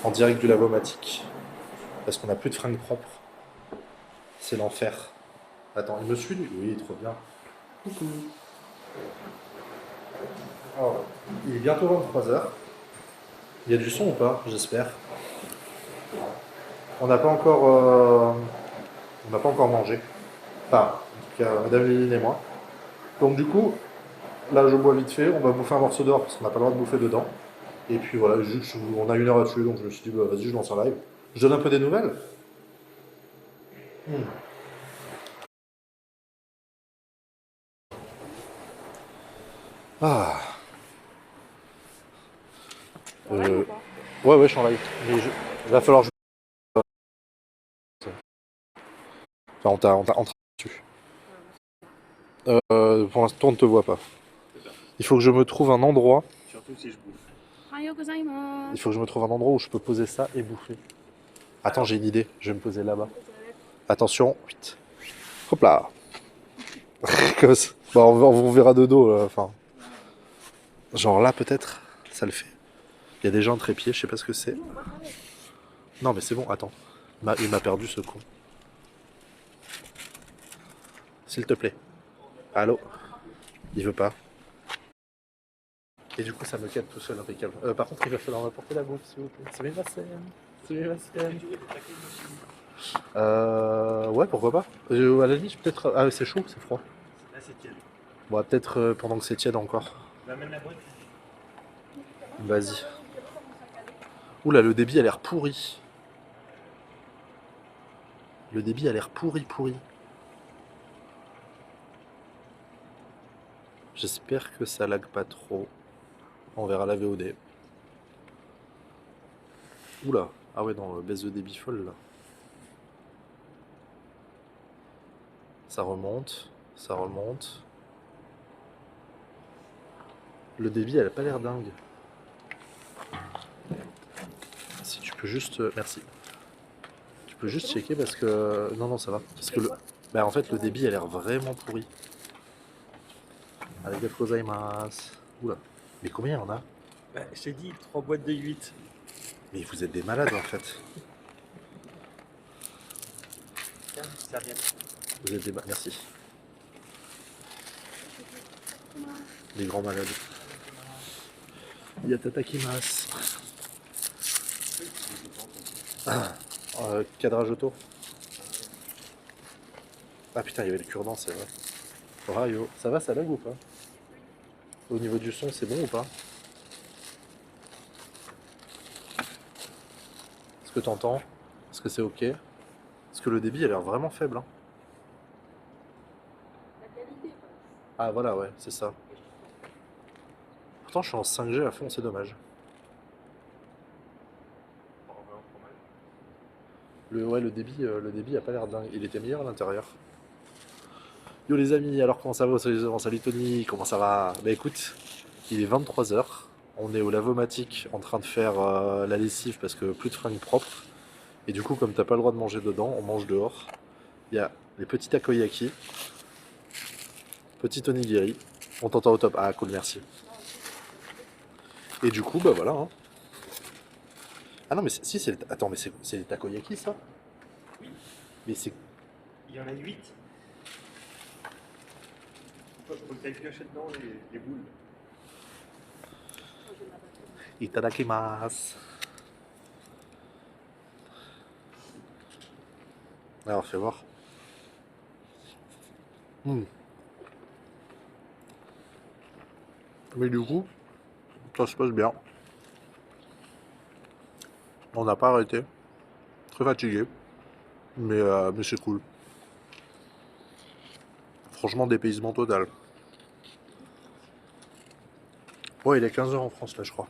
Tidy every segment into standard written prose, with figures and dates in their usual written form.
en direct du Lavomatique. Parce qu'on n'a plus de fringues propres. C'est l'enfer. Attends, il me suit lui? Oui, trop bien. Coucou. Alors, il est bientôt 23 h. Il y a du son ou pas? J'espère. On n'a pas encore, on n'a pas encore mangé. Enfin, en tout cas, Madame Léline et moi. Donc du coup, là je bois vite fait. On va bouffer un morceau dehors parce qu'on n'a pas le droit de bouffer dedans. Et puis voilà, on a une heure à tuer, donc je me suis dit, bah, vas-y, je lance un live. Je donne un peu des nouvelles. Hmm. Ah. En live ou pas? Ouais, ouais, je suis en live. Mais il va falloir. Enfin, on t'a dessus. Pour l'instant, on ne te voit pas. Il faut que je me trouve un endroit. Surtout si je bouffe. Il faut que je me trouve un endroit où je peux poser ça et bouffer. Attends, j'ai une idée. Je vais me poser là-bas. Attention. Vite. Hop là. Comme ça. Bon, on verra de dos. Là. Enfin, genre là, peut-être. Ça le fait. Il y a des gens en trépied. Je sais pas ce que c'est. Non, mais c'est bon. Attends. Il m'a perdu ce con. S'il te plaît. Allô. Il veut pas. Et du coup, ça me calme tout seul, impeccable. Par contre, il va falloir m'apporter la bouffe, s'il vous plaît. C'est ma scène. C'est ma scène. Ouais, pourquoi pas. À la limite, peut-être. Ah, c'est chaud, c'est froid. Là, c'est tiède. Bon, peut-être pendant que c'est tiède encore. J'amène la boîte. Vas-y. Oula, le débit a l'air pourri. Le débit a l'air pourri. J'espère que ça lag pas trop. On verra la VOD. Oula. Ah ouais, non, baisse de débit folle là. Ça remonte. Ça remonte. Le débit, elle a pas l'air dingue. Si tu peux juste. Merci. Tu peux juste checker parce que. Non, non, ça va. Parce que le. Bah, en fait, le débit a l'air vraiment pourri. Arigatou gozaimasu. Oula. Mais combien il y en a? Bah, je t'ai dit, 3 boîtes de 8. Mais vous êtes des malades en fait. Tiens, ça vient. Vous êtes des malades. Merci. Des grands malades. Yatatakimasu. Cadrage auto. Ah putain, il y avait le cure-dent, c'est vrai. Rayo. Ça va, ça lag ou pas? Au niveau du son, c'est bon ou pas? Est-ce que t'entends? Est-ce que c'est ok? Est-ce que le débit a l'air vraiment faible hein? Ah voilà, ouais, c'est ça. Pourtant, je suis en 5G à fond, c'est dommage. Ouais, le débit a pas l'air dingue. Il était meilleur à l'intérieur. Yo les amis, alors comment ça va? Salut Tony, comment ça va? Bah écoute, il est 23 h. On est au Lavomatique en train de faire la lessive parce que plus de fringues propres. Et du coup, comme t'as pas le droit de manger dedans, on mange dehors. Il y a les petits takoyaki, petit onigiri. On t'entend au top. Ah cool, merci. Et du coup, bah voilà. Hein. Ah non, mais si, c'est. Attends, mais c'est les takoyaki ça? Oui. Mais c'est. Il y en a 8. Faut que tu ailles piocher dedans les boules. Itadakimasu. Alors, fais voir. Hmm. Mais du coup, ça se passe bien. On n'a pas arrêté. Très fatigué. Mais c'est cool. Franchement, dépaysement total. Ouais, il est 15 h en France, là, je crois.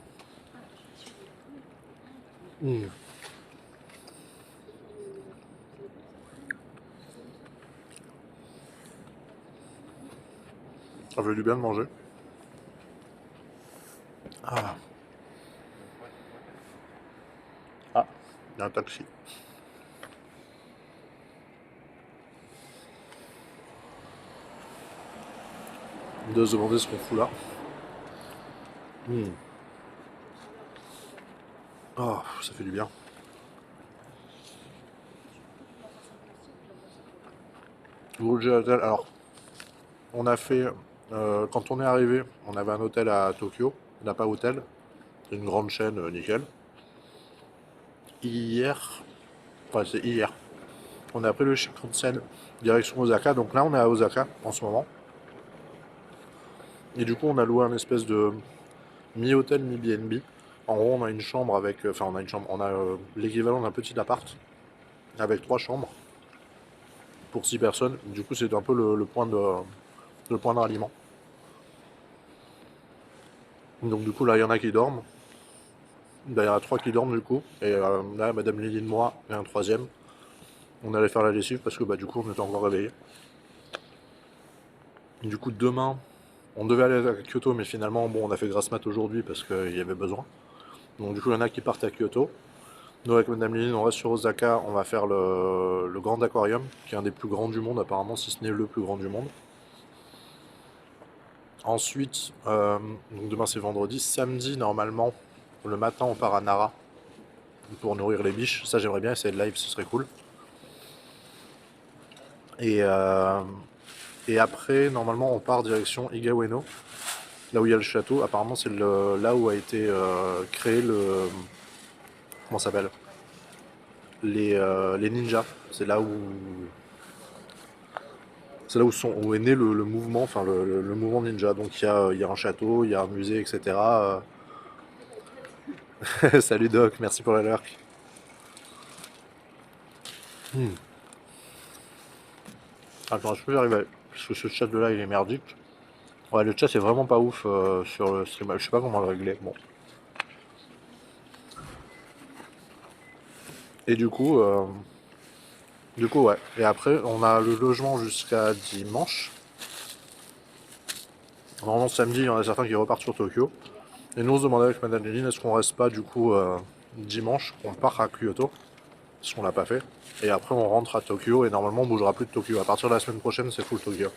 Hmm. Ça fait du bien de manger. Ah, ah, il y a un taxi. On doit se demander ce qu'on fout là. Hmm. Oh, ça fait du bien. Burj Al Hotel, alors, on a fait, quand on est arrivé, on avait un hôtel à Tokyo, Napa Hotel, une grande chaîne, nickel. Hier, enfin c'est hier, on a pris le Shinkansen direction Osaka, donc là on est à Osaka en ce moment. Et du coup on a loué un espèce de mi-hôtel, mi-BNB. En gros on a une chambre avec, enfin on a une chambre, on a l'équivalent d'un petit appart avec 3 chambres pour 6 personnes. Du coup c'est un peu le point de ralliement. Donc du coup là il y en a qui dorment. Bah, il y en a 3 qui dorment du coup. Et là, Madame Lily, moi et un troisième. On allait faire la lessive parce que bah, du coup, on était encore réveillés. Du coup, demain, on devait aller à Kyoto, mais finalement, bon, on a fait grasse mat aujourd'hui parce qu'il y avait besoin. Donc du coup, il y en a qui partent à Kyoto. Nous, avec Madame Lily, on reste sur Osaka. On va faire le Grand Aquarium, qui est un des plus grands du monde, apparemment, si ce n'est le plus grand du monde. Ensuite, donc demain c'est vendredi. Samedi, normalement, le matin, on part à Nara pour nourrir les biches. Ça, j'aimerais bien essayer de live, ce serait cool. Et, euh, et après, normalement, on part direction Igaweno, là où il y a le château. Apparemment, c'est là où a été créé le. Comment ça s'appelle les ninjas. C'est là où est né le mouvement, enfin le mouvement ninja. Donc il y a un château, il y a un musée, etc. Salut Doc, merci pour la lurk. Attends, je peux y arriver. Parce que ce chat de là, il est merdique. Ouais, le chat, c'est vraiment pas ouf sur le stream. Je sais pas comment le régler. Bon. Et du coup, ouais. Et après, on a le logement jusqu'à dimanche. Normalement, samedi, il y en a certains qui repartent sur Tokyo. Et nous, on se demandait avec Madame Léline, est-ce qu'on reste pas du coup dimanche, qu'on part à Kyoto, parce qu'on l'a pas fait. Et après, on rentre à Tokyo et normalement, on bougera plus de Tokyo. À partir de la semaine prochaine, c'est full Tokyo.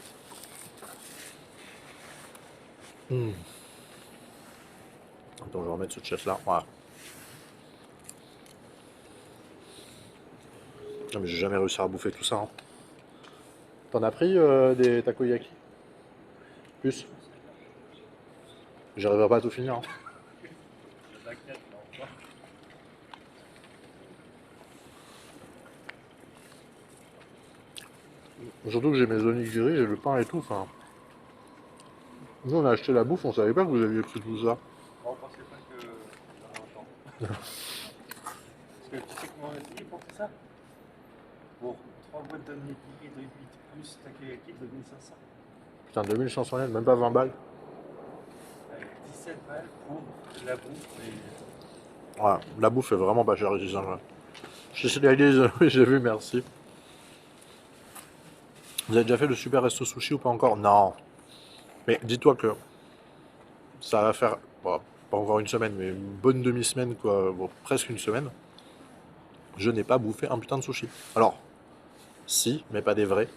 Attends, je vais remettre ce chest là. Voilà. Non, mais j'ai jamais réussi à bouffer tout ça. Hein. T'en as pris des takoyaki? Plus? J'arriverai pas à tout finir. Hein. Surtout que j'ai mes onigiri, j'ai le pain et tout. Enfin, nous, on a acheté la bouffe, on savait pas que vous aviez pris tout ça. On pensait pas que. Non, attends. Parce que tu sais comment on a payé pour tout ça? Pour 3 boîtes d'onigiri de 8 plus takoyaki de 1500. Putain, 2500 yens, même pas 20 balles. Avec 17 balles pour la bouffe et. Ouais, la bouffe est vraiment pas chère ici. Je suis allé, oui, j'ai vu, merci. Vous avez déjà fait le super resto sushi ou pas encore? Non. Mais dis-toi que ça va faire, bon, pas encore une semaine, mais une bonne demi-semaine, quoi, bon, presque une semaine. Je n'ai pas bouffé un putain de sushi. Alors, si, mais pas des vrais.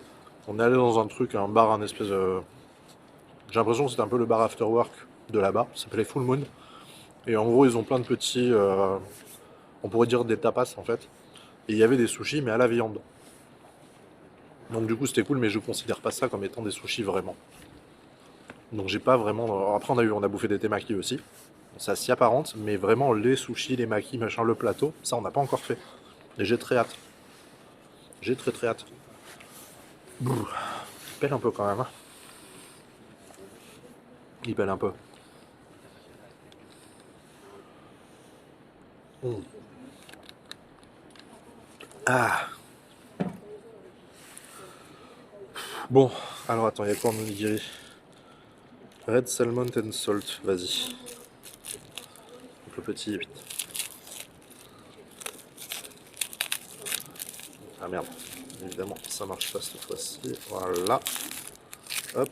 On est allé dans un truc, un bar, un espèce de. J'ai l'impression que c'est un peu le bar after work de là-bas. Ça s'appelait Full Moon. Et en gros, ils ont plein de petits. On pourrait dire des tapas en fait. Et il y avait des sushis, mais à la viande. Donc du coup, c'était cool, mais je considère pas ça comme étant des sushis vraiment. Donc j'ai pas vraiment. Alors, après, on a bouffé des temaki aussi. Ça s'y apparente, mais vraiment les sushis, les makis, machin, le plateau, ça on n'a pas encore fait. Et j'ai très hâte. J'ai très très hâte. Bouh. Il pèle un peu quand même. Hein. Il pèle un peu. Mm. Ah. Bon, alors attends, il y a quoi en onigiri? Red salmon and salt, vas-y. Donc, le petit, vite. Ah merde, évidemment, ça marche pas cette fois-ci. Voilà. Hop.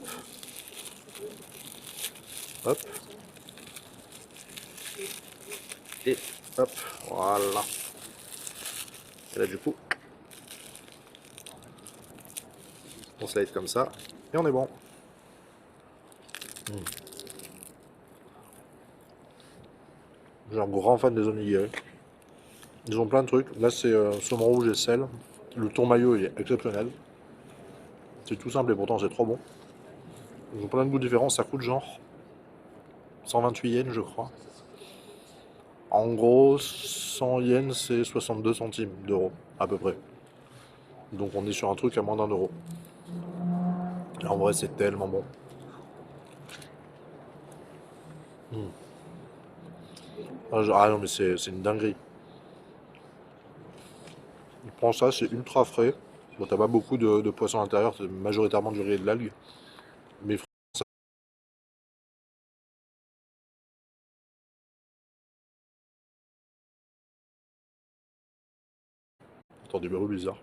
Hop. Et hop. Voilà. Et là, du coup, on slide comme ça. Et on est bon. Genre grand fan des onigiri. Ils ont plein de trucs. Là, c'est saumon rouge et sel. Le tourmaillot, il est exceptionnel. C'est tout simple et pourtant c'est trop bon. Ils ont plein de goûts différents. Ça coûte genre 128 yens, je crois. En gros, 100 yens, c'est 62 centimes d'euros, à peu près. Donc on est sur un truc à moins d'1 euro. Et en vrai, c'est tellement bon. Mm. Ah non, mais c'est une dinguerie. Prends ça, c'est ultra frais. Bon, t'as pas beaucoup de poissons à l'intérieur, c'est majoritairement du riz et de l'algue. Mais ça... Attends, des bruits bizarres.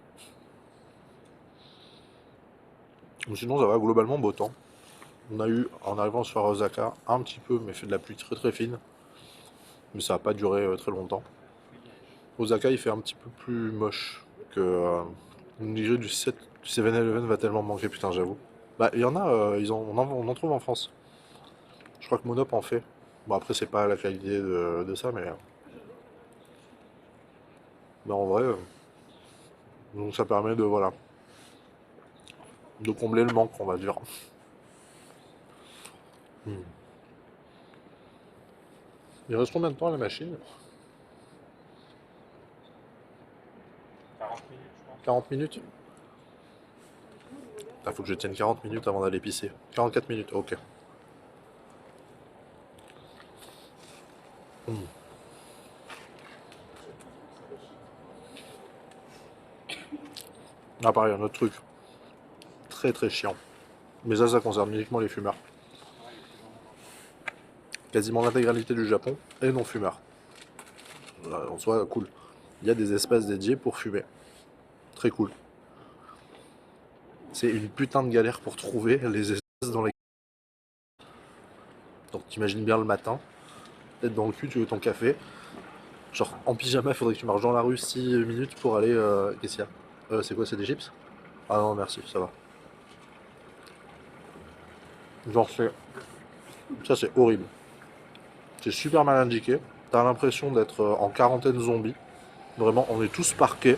Mais sinon, ça va globalement beau temps. On a eu, en arrivant sur Osaka, un petit peu, mais fait de la pluie très très fine. Mais ça n'a pas duré très longtemps. Osaka, il fait un petit peu plus moche que Niger du 7. Du 7-Eleven va tellement manquer, putain, j'avoue. Bah, il y en a, on en trouve en France. Je crois que Monop en fait. Bon, après, c'est pas la qualité de ça, mais en vrai, donc ça permet de, voilà, de combler le manque, on va dire. Hmm. Il reste combien de temps à la machine? 40 minutes, je pense. 40 minutes? Il faut que je tienne 40 minutes avant d'aller pisser. 44 minutes, ok. Hmm. Ah, pareil, un autre truc très très chiant. Mais ça concerne uniquement les fumeurs. Quasiment l'intégralité du Japon est non fumeur. En soi, cool. Il y a des espaces dédiés pour fumer. Très cool. C'est une putain de galère pour trouver les espaces dans les... Donc t'imagines bien le matin, peut-être dans le cul, tu veux ton café. Genre en pyjama, il faudrait que tu marches dans la rue 6 minutes pour aller... Qu'est-ce qu'il y a C'est quoi, c'est des chips? Ah non, merci, ça va. Genre c'est... Ça c'est horrible. C'est super mal indiqué. T'as l'impression d'être en quarantaine zombie. Vraiment, on est tous parqués.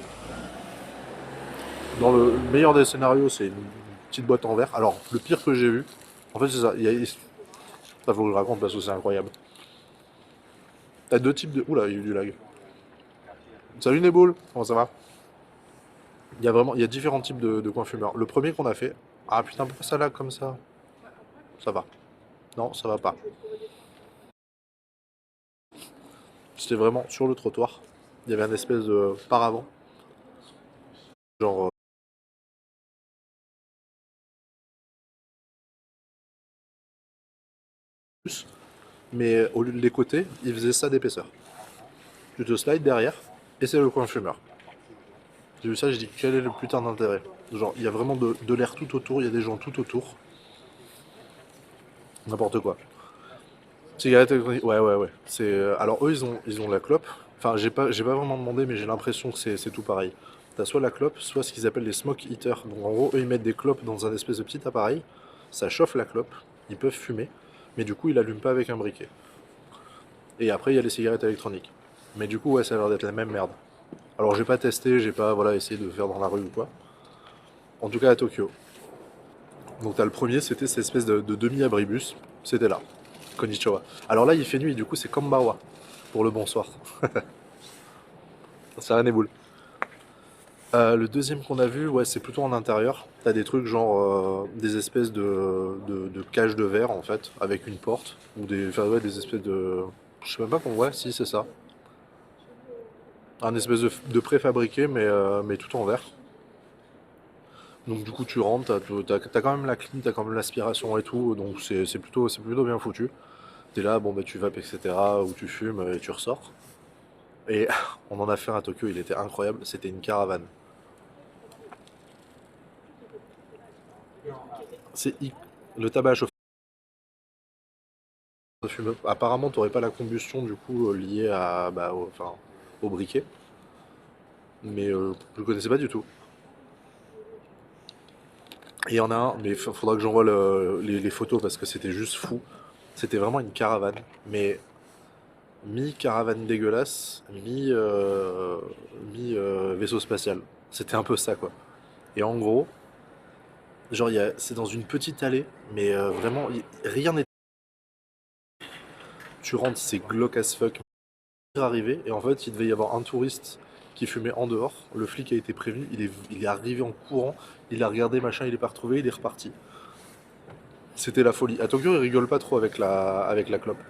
Dans le meilleur des scénarios, c'est une petite boîte en verre. Alors, le pire que j'ai vu, en fait, c'est ça. Ça faut que je raconte parce que c'est incroyable. T'as deux types de. Oula, il y a eu du lag. Salut Neboul, comment ça va? Il y a différents types de coins fumeurs. Le premier qu'on a fait. Ah putain, pourquoi ça lag comme ça? Ça va. Non, ça va pas. C'était vraiment sur le trottoir. Il y avait un espèce de paravent. Genre. Plus. Mais au lieu de les côtés, il faisait ça d'épaisseur. Tu te slides derrière, et c'est le coin fumeur. J'ai vu ça, j'ai dit quel est le putain d'intérêt? Genre, il y a vraiment de l'air tout autour, il y a des gens tout autour. N'importe quoi. Cigarette électronique, ouais, ouais, ouais. Alors eux, ils ont la clope. Enfin, j'ai pas vraiment demandé, mais j'ai l'impression que c'est tout pareil. T'as soit la clope, soit ce qu'ils appellent les smoke heaters. Donc en gros, eux, ils mettent des clopes dans un espèce de petit appareil. Ça chauffe la clope, ils peuvent fumer, mais du coup, ils l'allument pas avec un briquet. Et après, il y a les cigarettes électroniques. Mais du coup, ouais, ça a l'air d'être la même merde. Alors j'ai pas testé, j'ai pas voilà, essayé de faire dans la rue ou quoi. En tout cas à Tokyo. Donc t'as le premier, c'était cette espèce de demi-abribus. C'était là. Konnichiwa. Alors là, il fait nuit, du coup, c'est Kambawa pour le bonsoir. C'est rien n'est boule. Le deuxième qu'on a vu, ouais, c'est plutôt en intérieur. T'as des trucs genre des espèces de cages de verre en fait, avec une porte. Ou enfin, ouais, des espèces de. Je sais même pas comment. Ouais, si, c'est ça. Un espèce de préfabriqué, mais tout en verre. Donc du coup, tu rentres, t'as quand même la clim, t'as quand même l'aspiration et tout, donc c'est plutôt bien foutu. T'es là, bon bah tu vapes, etc. Ou tu fumes et tu ressors. Et on en a fait un à Tokyo, il était incroyable, c'était une caravane. C'est le tabac à chauffer, apparemment t'aurais pas la combustion du coup liée enfin, au briquet, mais je le connaissais pas du tout. Et il y en a un, mais faudra que j'envoie les photos parce que c'était juste fou. C'était vraiment une caravane, mais mi-caravane dégueulasse, vaisseau spatial. C'était un peu ça, quoi. Et en gros, genre, c'est dans une petite allée, mais vraiment, rien n'est. Tu rentres, c'est glauque as fuck. Arrivé, et en fait, il devait y avoir un touriste qui fumait en dehors. Le flic a été prévenu, il est arrivé en courant, il a regardé, machin, il est pas retrouvé, il est reparti. C'était la folie. À Tokyo, ils rigolent pas trop avec la clope.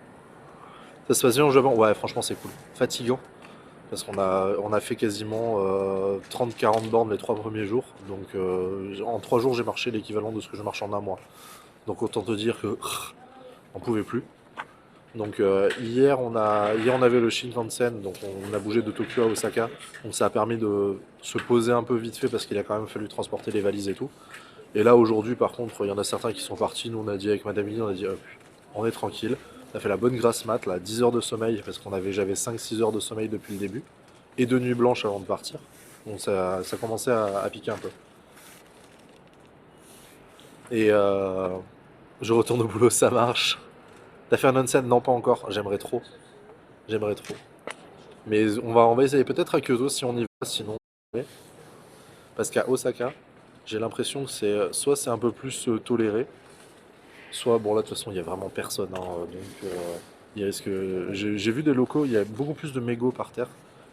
Ça se passe bien au Japon? Ouais, franchement, c'est cool. Fatigant, parce qu'on a fait quasiment 30-40 bornes les 3 premiers jours. Donc, en 3 jours, j'ai marché l'équivalent de ce que je marche en un mois. Donc, autant te dire que on pouvait plus. Donc hier on avait le Shinkansen, donc on a bougé de Tokyo à Osaka, donc ça a permis de se poser un peu vite fait parce qu'il a quand même fallu transporter les valises et tout. Et là aujourd'hui par contre il y en a certains qui sont partis, nous on a dit avec Madame Lily, on a dit hop, on est tranquille, on a fait la bonne grasse mat, là, 10 heures de sommeil parce j'avais 5-6 heures de sommeil depuis le début, et 2 nuits blanches avant de partir, donc ça commençait à piquer un peu. Et je retourne au boulot, ça marche. T'as fait un onsen? Non, pas encore, j'aimerais trop. J'aimerais trop. Mais on va essayer peut-être à Kyoto si on y va, sinon. Parce qu'à Osaka, j'ai l'impression que soit c'est un peu plus toléré, soit bon là de toute façon il y a vraiment personne. Hein, donc il risque. J'ai vu des locaux, il y a beaucoup plus de mégots par terre.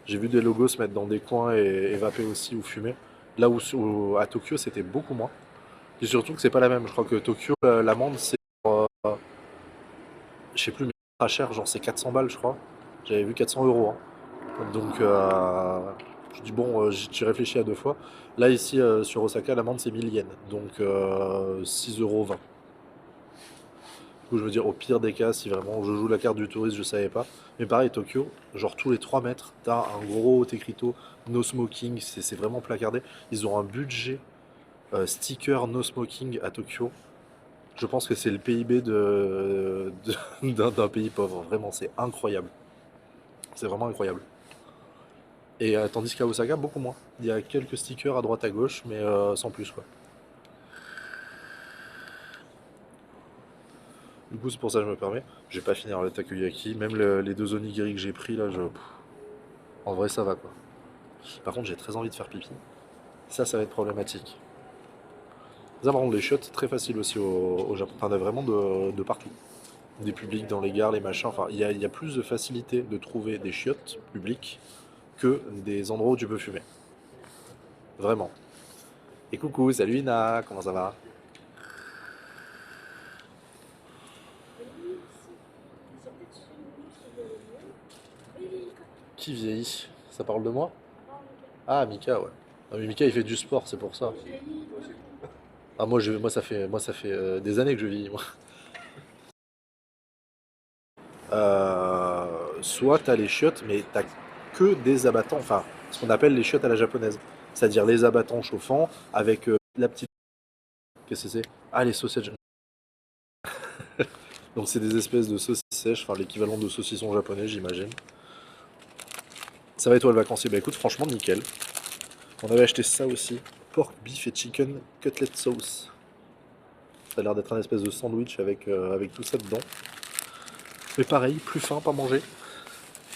J'ai vu des logos se mettre dans des coins et vaper aussi ou fumer. Là où à Tokyo c'était beaucoup moins. Et surtout que c'est pas la même. Je crois que Tokyo, l'amende c'est, je sais plus, mais pas cher, genre c'est 400 balles je crois. J'avais vu 400 euros. Hein. Donc, je dis bon, tu réfléchis à 2 fois. Là, ici, sur Osaka, l'amende c'est 1000 yens. Donc, 6,20 €. Du coup, je veux dire, au pire des cas, si vraiment je joue la carte du touriste, je savais pas. Mais pareil, Tokyo, genre tous les 3 mètres, t'as un gros écriteau no smoking. C'est vraiment placardé. Ils ont un budget sticker no smoking à Tokyo. Je pense que c'est le PIB d'un pays pauvre. Vraiment, c'est incroyable. C'est vraiment incroyable. Et tandis qu'à Osaka, beaucoup moins. Il y a quelques stickers à droite à gauche, mais sans plus quoi. Du coup, c'est pour ça que je me permets. Je vais pas finir le takoyaki. Même les 2 onigiri que j'ai pris là, en vrai, ça va quoi. Par contre, j'ai très envie de faire pipi. Ça va être problématique. Ça, par contre, les chiottes, très facile aussi au Japon. Enfin, vraiment de partout. Des publics dans les gares, les machins. Enfin, il y a plus de facilité de trouver des chiottes publiques que des endroits où tu peux fumer. Vraiment. Et coucou, salut Ina, comment ça va? Qui vieillit? Ça parle de moi? Ah, Mika, ouais. Ah, mais Mika, il fait du sport, c'est pour ça. Ah, moi, ça fait des années que je vis, moi. Soit t'as les chiottes, mais t'as que des abattants, enfin, ce qu'on appelle les chiottes à la japonaise. C'est-à-dire les abattants chauffants avec la petite. Qu'est-ce que c'est? Ah, les sausages. Donc, c'est des espèces de saucisses sèches, enfin, l'équivalent de saucisson japonais, j'imagine. Ça va et toi le vacancier? Bah écoute, franchement, nickel. On avait acheté ça aussi. Pork, beef et chicken cutlet sauce. Ça a l'air d'être un espèce de sandwich avec tout ça dedans. Mais pareil, plus fin, pas manger.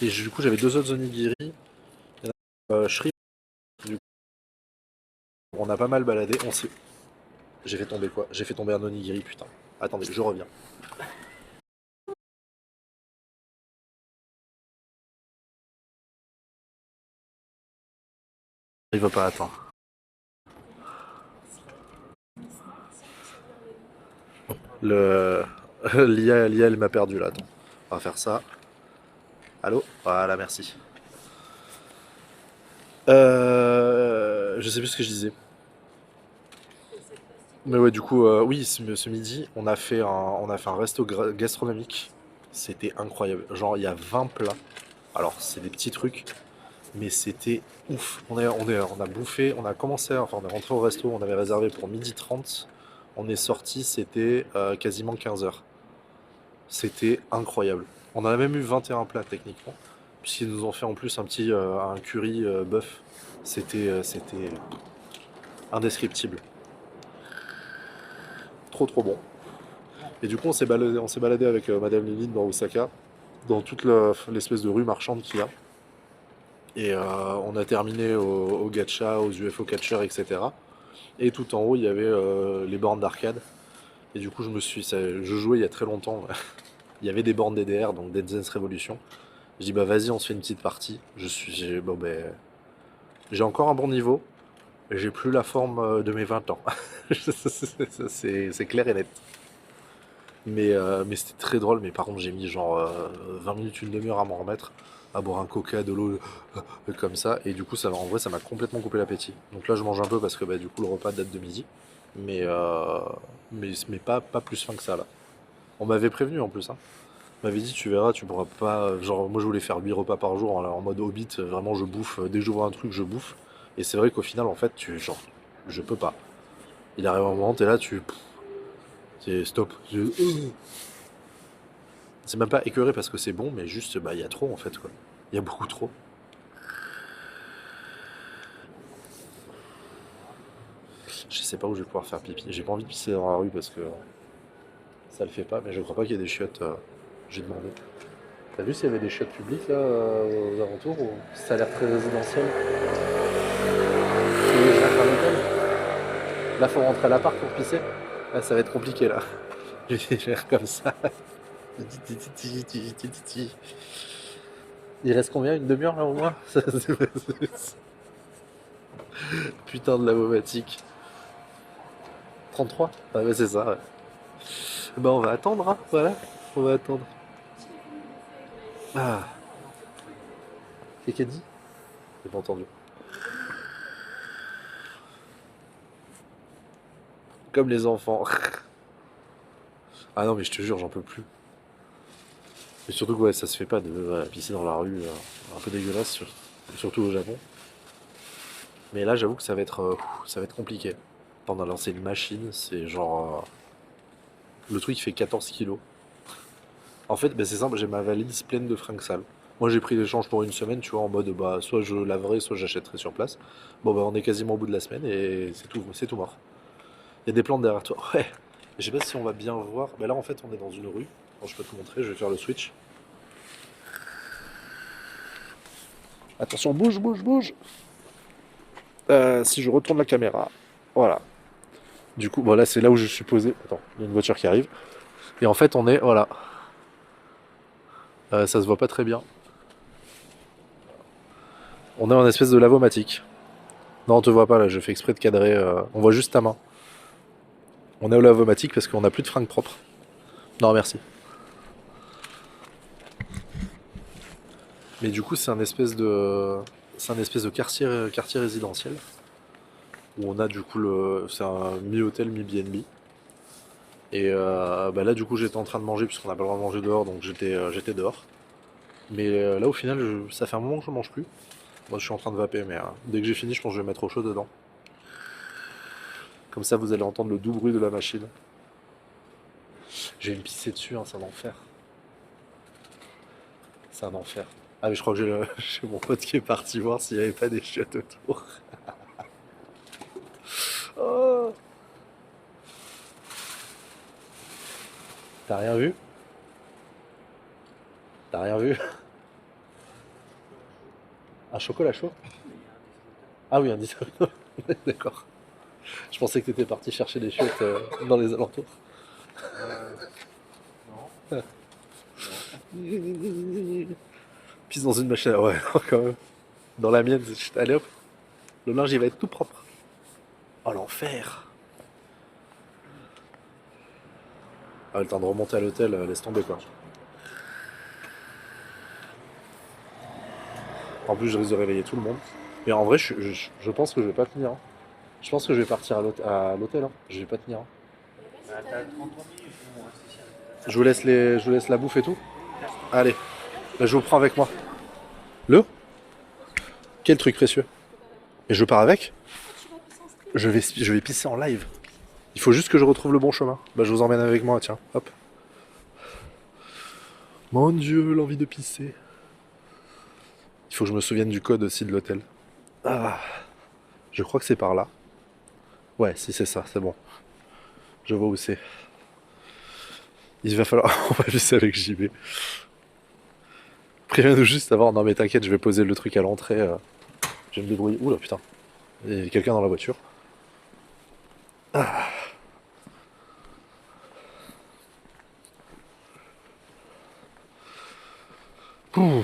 Et du coup, j'avais 2 autres onigiri. Il y en a shrimp. Du coup, on a pas mal baladé. J'ai fait tomber quoi? J'ai fait tomber un onigiri, putain. Attendez, je reviens. Il va pas attendre. Le l'IA elle m'a perdu là. Attends. On va faire ça. Allô? Voilà, merci. Je sais plus ce que je disais. Mais ouais, du coup, oui, ce midi, on a fait un resto gastronomique. C'était incroyable. Genre, il y a 20 plats. Alors, c'est des petits trucs, mais c'était ouf. On a bouffé, on a commencé, enfin, on est rentré au resto, on avait réservé pour 12h30. On est sorti, c'était quasiment 15 heures. C'était incroyable. On en a même eu 21 plats techniquement, puisqu'ils nous ont fait en plus un curry bœuf. C'était indescriptible. Trop trop bon. Et du coup, on s'est baladé avec Madame Lily dans Osaka, dans toute l'espèce de rue marchande qu'il y a. Et on a terminé au gacha, aux UFO catchers, etc. Et tout en haut, il y avait les bornes d'arcade. Et du coup, je jouais il y a très longtemps. Il y avait des bornes DDR, donc Dance Dance Revolution. Je dis bah vas-y, on se fait une petite partie. Bon ben, j'ai encore un bon niveau. Mais j'ai plus la forme de mes 20 ans. C'est clair et net. Mais c'était très drôle. Mais par contre, j'ai mis genre 20 minutes, une demi-heure à m'en remettre, à boire un coca, de l'eau, comme ça. Et du coup, en vrai, ça m'a complètement coupé l'appétit. Donc là, je mange un peu parce que bah, du coup, le repas date de midi. Mais, euh, mais pas plus faim que ça là. On m'avait prévenu en plus, hein. On m'avait dit, tu verras, tu pourras pas. Genre, moi, je voulais faire 8 repas par jour en mode hobbit. Vraiment, je bouffe. Dès que je vois un truc, je bouffe. Et c'est vrai qu'au final, en fait, je peux pas. Il arrive un moment, t'es là, c'est stop. C'est même pas écœuré parce que c'est bon, mais juste, bah, il y a trop en fait, quoi. Il y a beaucoup trop. Je sais pas où je vais pouvoir faire pipi. J'ai pas envie de pisser dans la rue parce que ça le fait pas, mais je crois pas qu'il y ait des chiottes. J'ai demandé. T'as vu s'il y avait des chiottes publiques là aux alentours ou ça a l'air très résidentiel? C'est les gens à l'hôtel. Là, faut rentrer à l'appart pour pisser. Ah, ça va être compliqué là. Je vais faire comme ça. Il reste combien? Une demi-heure là au moins? Putain de lavomatique. 33. Ah ouais, c'est ça, ouais. Bah on va attendre, hein, voilà. On va attendre. Ah, qu'est-ce qu'elle dit? J'ai pas entendu. Comme les enfants. Ah non mais je te jure, j'en peux plus. Mais surtout que ouais, ça se fait pas de pisser dans la rue, un peu dégueulasse, surtout au Japon. Mais là j'avoue que ça va être compliqué. Pendant lancer une machine, c'est genre... le truc il fait 14 kilos. En fait, bah, c'est simple, j'ai ma valise pleine de fringues sales. Moi, j'ai pris l'échange pour une semaine, tu vois, en mode bah soit je laverai, soit j'achèterai sur place. Bon, bah, on est quasiment au bout de la semaine et c'est tout mort. Il y a des plantes derrière toi. Ouais. Je sais pas si on va bien voir. Mais là, en fait, on est dans une rue. Bon, je peux te montrer, je vais faire le switch. Attention, bouge, bouge, bouge. Si je retourne la caméra. Voilà. Du coup, voilà, c'est là où je suis posé. Attends, il y a une voiture qui arrive. Et en fait, on est, voilà. Ça se voit pas très bien. On est en espèce de lavomatique. Non, on te voit pas là, je fais exprès de cadrer. On voit juste ta main. On est au lavomatique parce qu'on n'a plus de fringues propres. Non, merci. Mais du coup, c'est un espèce de quartier résidentiel où on a du coup c'est un mi-hôtel, mi-BNB. Et bah là, du coup, j'étais en train de manger puisqu'on n'a pas le droit de manger dehors, donc j'étais dehors. Mais là, au final, ça fait un moment que je mange plus. Moi, je suis en train de vaper, mais dès que j'ai fini, je pense que je vais mettre au chaud dedans. Comme ça, vous allez entendre le doux bruit de la machine. Je vais me pisser dessus, hein, c'est un enfer. C'est un enfer. Ah, mais je crois que j'ai mon pote qui est parti voir s'il n'y avait pas des chiottes autour. Oh, t'as rien vu? T'as rien vu? Un chocolat chaud? Ah oui, un 10. D'accord. Je pensais que t'étais parti chercher des chiottes dans les alentours. Non, Pisse dans une machine à... Ouais, non, quand même. Dans la mienne, allez hop, le linge il va être tout propre. Oh l'enfer. Ah, le temps de remonter à l'hôtel, laisse tomber quoi. En plus, je risque de réveiller tout le monde. Mais en vrai, je pense que je vais pas tenir, hein. Je pense que je vais partir à l'hôtel, hein. Je vais pas tenir, hein. bah, t'as 33 minutes, on reste ici. Je vous laisse la bouffe et tout. Allez, bah, je vous prends avec moi. Le? Quel truc précieux. Et je pars avec? Je vais pisser en live. Il faut juste que je retrouve le bon chemin. Bah, je vous emmène avec moi, tiens. Hop. Mon Dieu, l'envie de pisser. Il faut que je me souvienne du code aussi de l'hôtel. Ah, je crois que c'est par là. Ouais, si c'est ça, c'est bon. Je vois où c'est. Il va falloir. On va pisser avec JB. Préviens-nous juste avant. Non mais t'inquiète, je vais poser le truc à l'entrée. Je vais me débrouiller. Oula putain. Il y a quelqu'un dans la voiture. Ouh.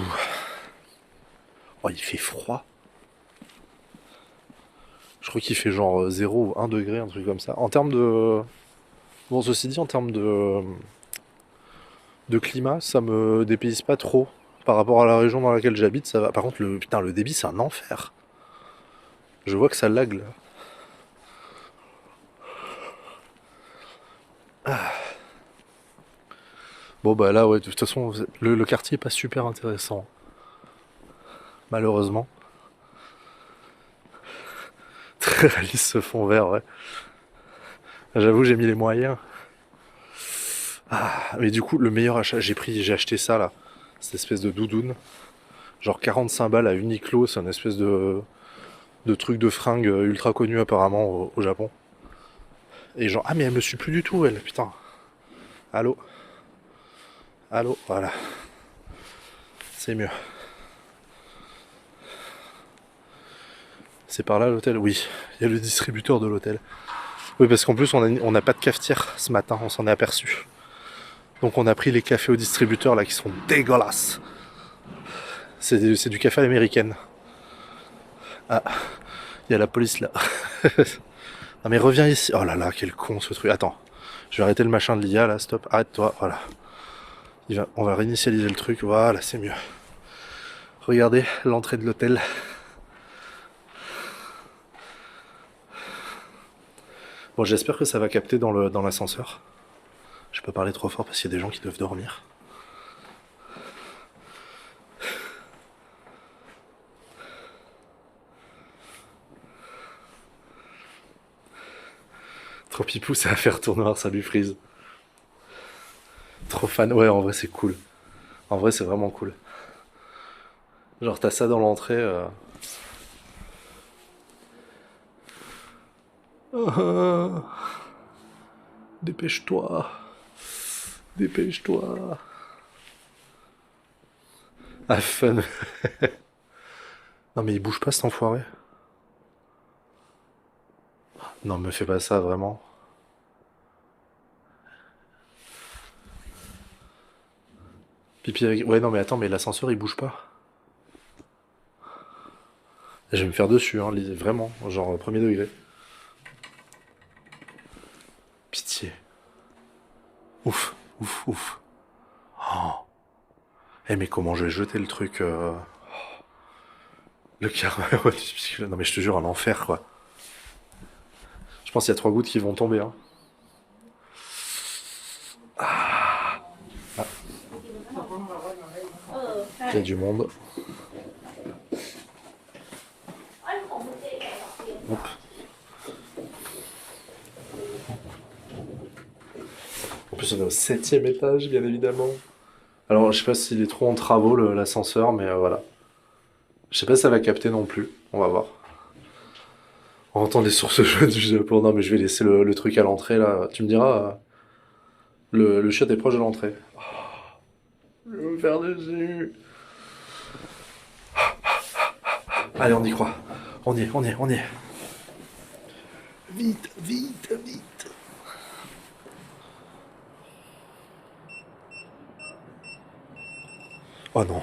Oh, il fait froid. Je crois qu'il fait genre 0 ou 1 degré, un truc comme ça. En termes de... Bon, ceci dit, en termes de climat, ça me dépayse pas trop. Par rapport à la région dans laquelle j'habite, ça va. Par contre, putain, le débit, c'est un enfer. Je vois que ça lag là. Bon, bah là, ouais, de toute façon, le quartier est pas super intéressant. Malheureusement. Très réaliste ce fond vert, ouais. J'avoue, j'ai mis les moyens. Ah, mais du coup, le meilleur achat, j'ai acheté ça là. Cette espèce de doudoune. Genre 45 balles à Uniqlo, c'est une espèce de truc de fringue ultra connu apparemment au Japon. Et genre, ah mais elle me suit plus du tout, elle, putain. Allô. Allô, voilà. C'est mieux. C'est par là l'hôtel. Oui, il y a le distributeur de l'hôtel. Oui, parce qu'en plus, on n'a pas de cafetière ce matin, on s'en est aperçu. Donc on a pris les cafés au distributeur là qui sont dégueulasses. C'est du café américain. Ah, il y a la police là. Ah mais reviens ici. Oh là là, quel con ce truc. Attends, je vais arrêter le machin de l'IA là, stop, arrête-toi, voilà. On va réinitialiser le truc, voilà, c'est mieux. Regardez l'entrée de l'hôtel. Bon, j'espère que ça va capter dans l'ascenseur. Je peux parler trop fort parce qu'il y a des gens qui doivent dormir. Trop pipou, ça va faire tour noir, ça lui frise. Trop fan, ouais, en vrai c'est cool. En vrai c'est vraiment cool. Genre t'as ça dans l'entrée. Ah, dépêche-toi, dépêche-toi. Ah fun. Non mais il bouge pas cet enfoiré. Non me fais pas ça vraiment. Pipi avec... Ouais non mais attends mais l'ascenseur il bouge pas. Je vais me faire dessus hein, vraiment, genre premier degré. Pitié. Ouf, ouf, ouf. Oh. Eh mais comment je vais jeter le truc Le carreau non mais je te jure un enfer quoi. Je pense qu'il y a 3 gouttes qui vont tomber hein. Il y a du monde. Hop. En plus on est au 7e étage bien évidemment. Alors je sais pas s'il est trop en travaux l'ascenseur mais voilà. Je sais pas si ça va capter non plus. On va voir. On entend les sources jeunes du Japon. Non mais je vais laisser le truc à l'entrée là. Tu me diras, le chiotte est proche de l'entrée. Je vais me faire dessus. Allez on y croit. On y est, on y est, on y est. Vite, vite, vite. Oh non.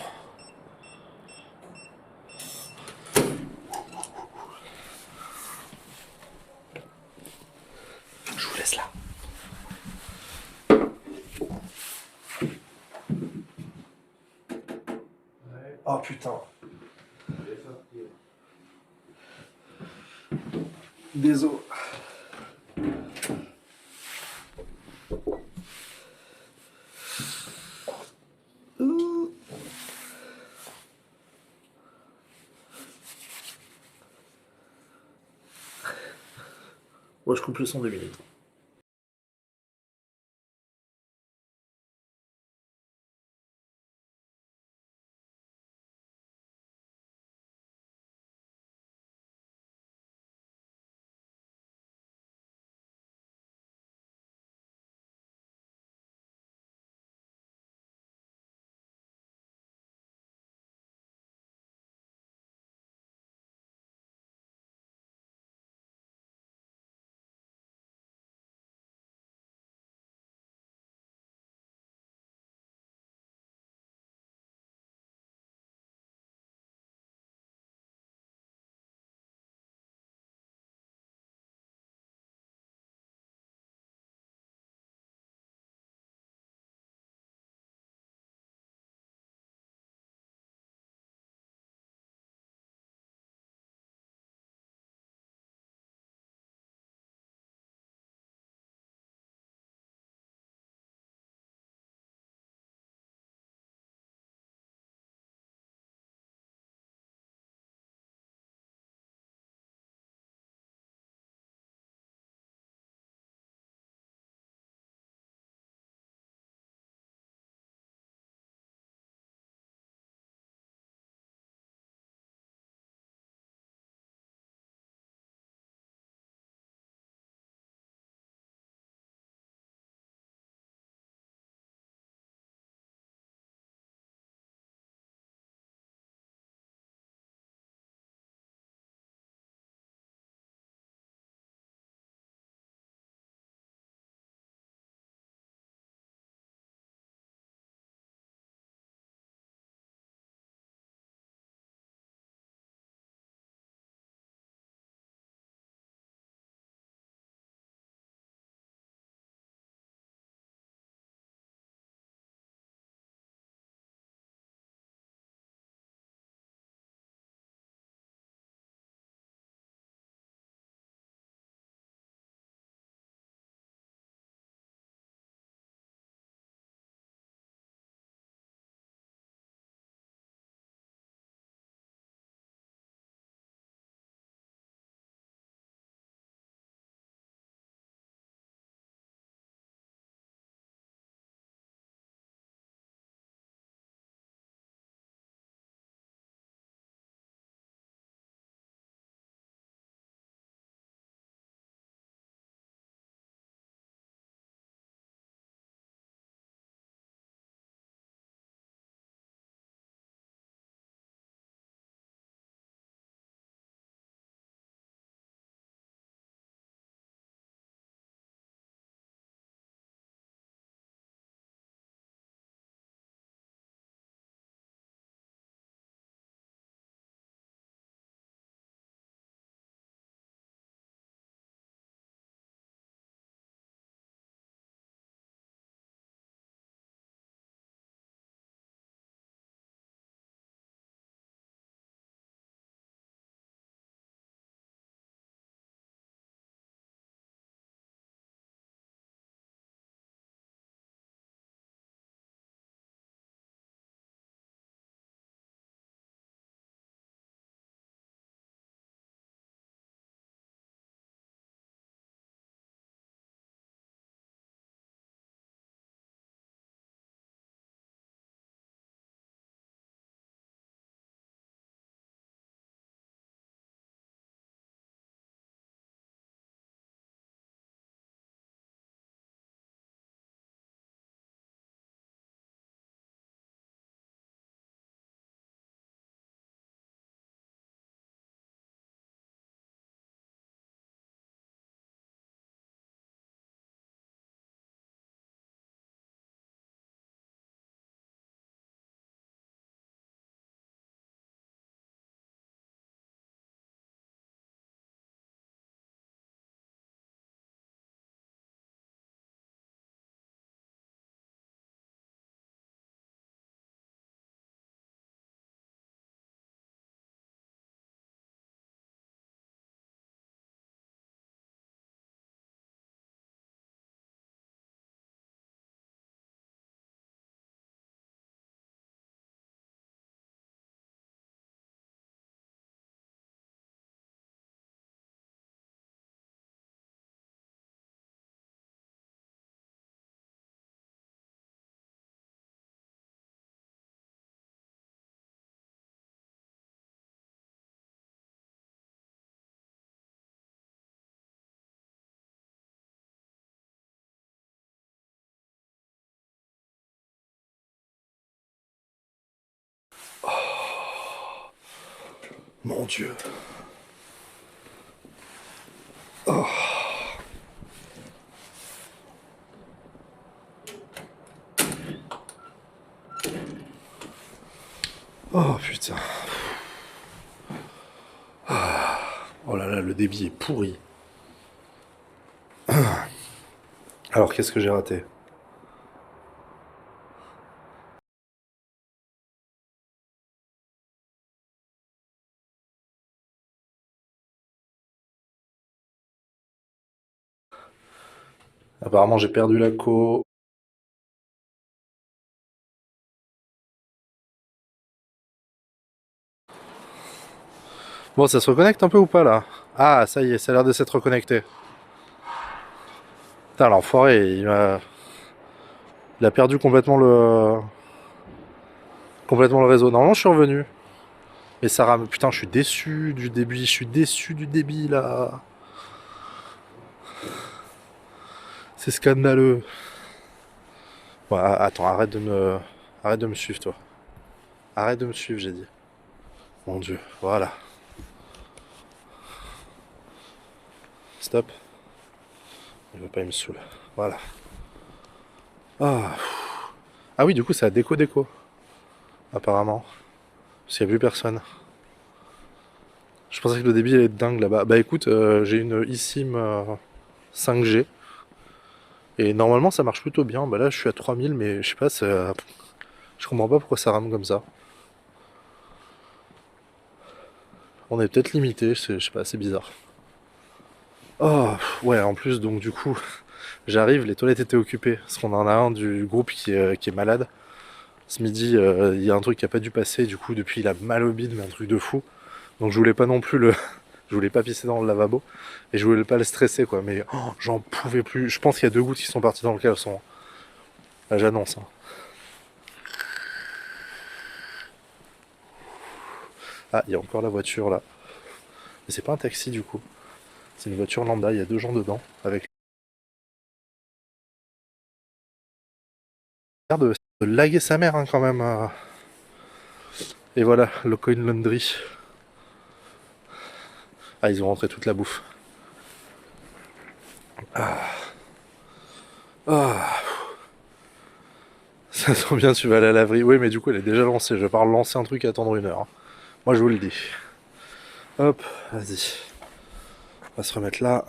Je vous laisse là. Oh putain. Désolé. Ouais, je coupe le son 2 minutes. Mon Dieu. Oh. Oh putain. Oh là là, le débit est pourri. Alors qu'est-ce que j'ai raté? Apparemment j'ai perdu la co. Bon, ça se reconnecte un peu ou pas là? Ah, ça y est, ça a l'air de s'être reconnecté. Putain, l'enfoiré, il a perdu complètement le réseau. Normalement, je suis revenu. Mais ça rame. Putain, je suis déçu du débit. Je suis déçu du débit là. C'est scandaleux. Ouais, attends, arrête de me suivre, toi. Arrête de me suivre, j'ai dit. Mon Dieu, voilà. Stop. Il veut pas, il me saoule. Voilà. Ah. Ah oui, du coup, c'est à déco. Apparemment. Parce qu'il n'y a plus personne. Je pensais que le débit allait être dingue là-bas. Bah écoute, j'ai une eSIM 5G. Et normalement, ça marche plutôt bien. Bah là, je suis à 3000, mais je sais pas, je comprends pas pourquoi ça rame comme ça. On est peut-être limité, je sais pas, c'est bizarre. Oh, ouais, en plus, donc du coup, j'arrive, les toilettes étaient occupées. Parce qu'on en a un du groupe qui est malade. Ce midi, il y a un truc qui a pas dû passer. Du coup, depuis, il a mal au bide, mais un truc de fou. Donc je voulais pas non plus je voulais pas pisser dans le lavabo. Et je voulais pas le stresser, quoi. Mais oh, j'en pouvais plus. Je pense qu'il y a 2 gouttes qui sont parties dans le caleçon. Là, j'annonce. Hein. Ah, il y a encore la voiture là. Mais c'est pas un taxi du coup. C'est une voiture lambda, il y a 2 gens dedans. Avec l'air de laguer sa mère hein, quand même. Et voilà, le coin laundry. Ah, ils ont rentré toute la bouffe. Ah, ça sent bien, tu vas à la laverie. Oui, mais du coup, elle est déjà lancée. Je vais pas relancer un truc et attendre 1 heure. Hein. Moi, je vous le dis. Hop, vas-y. On va se remettre là.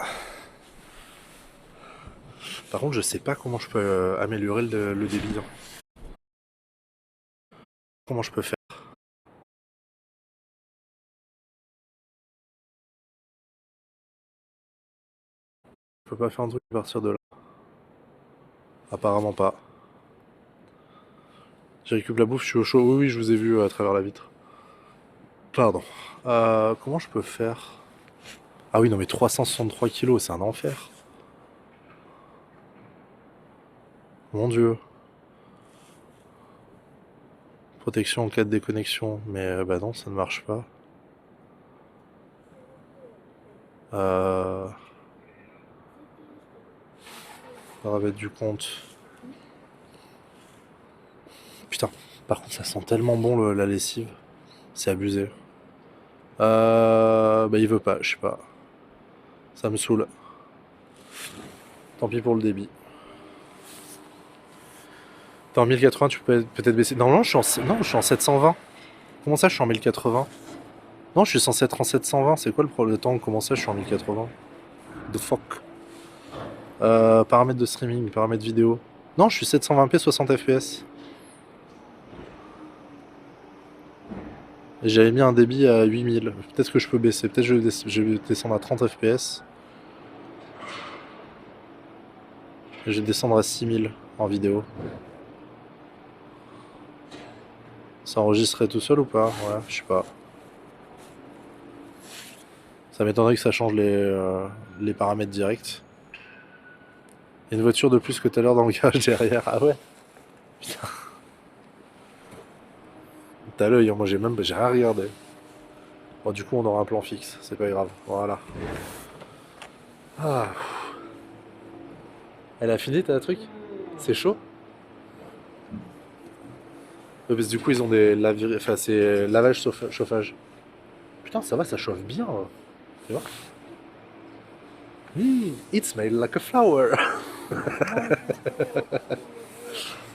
Par contre, je sais pas comment je peux améliorer le débit. Hein. Comment je peux faire? Je peux pas faire un truc à partir de là. Apparemment pas. J'ai récupéré la bouffe, je suis au chaud. Oui, oui, je vous ai vu à travers la vitre. Pardon. Comment je peux faire? Ah oui, non, mais 363 kilos, c'est un enfer. Mon Dieu. Protection en cas de déconnexion. Mais bah non, ça ne marche pas. Euh... Paramètres du compte. Putain. Par contre, ça sent tellement bon la lessive. C'est abusé. Bah il veut pas, je sais pas. Ça me saoule. Tant pis pour le débit. T'es en 1080, tu peux peut-être baisser. Non, non, je suis en 720. Comment ça, je suis en 1080? Non, je suis censé être en 720. C'est quoi le problème de temps? Comment ça, je suis en 1080? The fuck. Paramètres de streaming, paramètres vidéo. Non, je suis 720p 60 fps. Et j'avais mis un débit à 8000. Peut-être que je peux baisser. Peut-être que je vais descendre à 30 fps. Et je vais descendre à 6000 en vidéo. Ça enregistrerait tout seul ou pas? Ouais, je sais pas. Ça m'étonnerait que ça change les paramètres directs. Il y a une voiture de plus que tout à l'heure dans le garage derrière. Ah ouais? Putain. T'as l'œil, hein. Moi j'ai rien regardé. Bon, du coup on aura un plan fixe, c'est pas grave. Voilà. Ah. Elle a fini ta truc? C'est chaud? Ouais, parce que du coup ils ont des enfin c'est lavage chauffage. Putain, ça va, ça chauffe bien. Tu vois? It smells like a flower.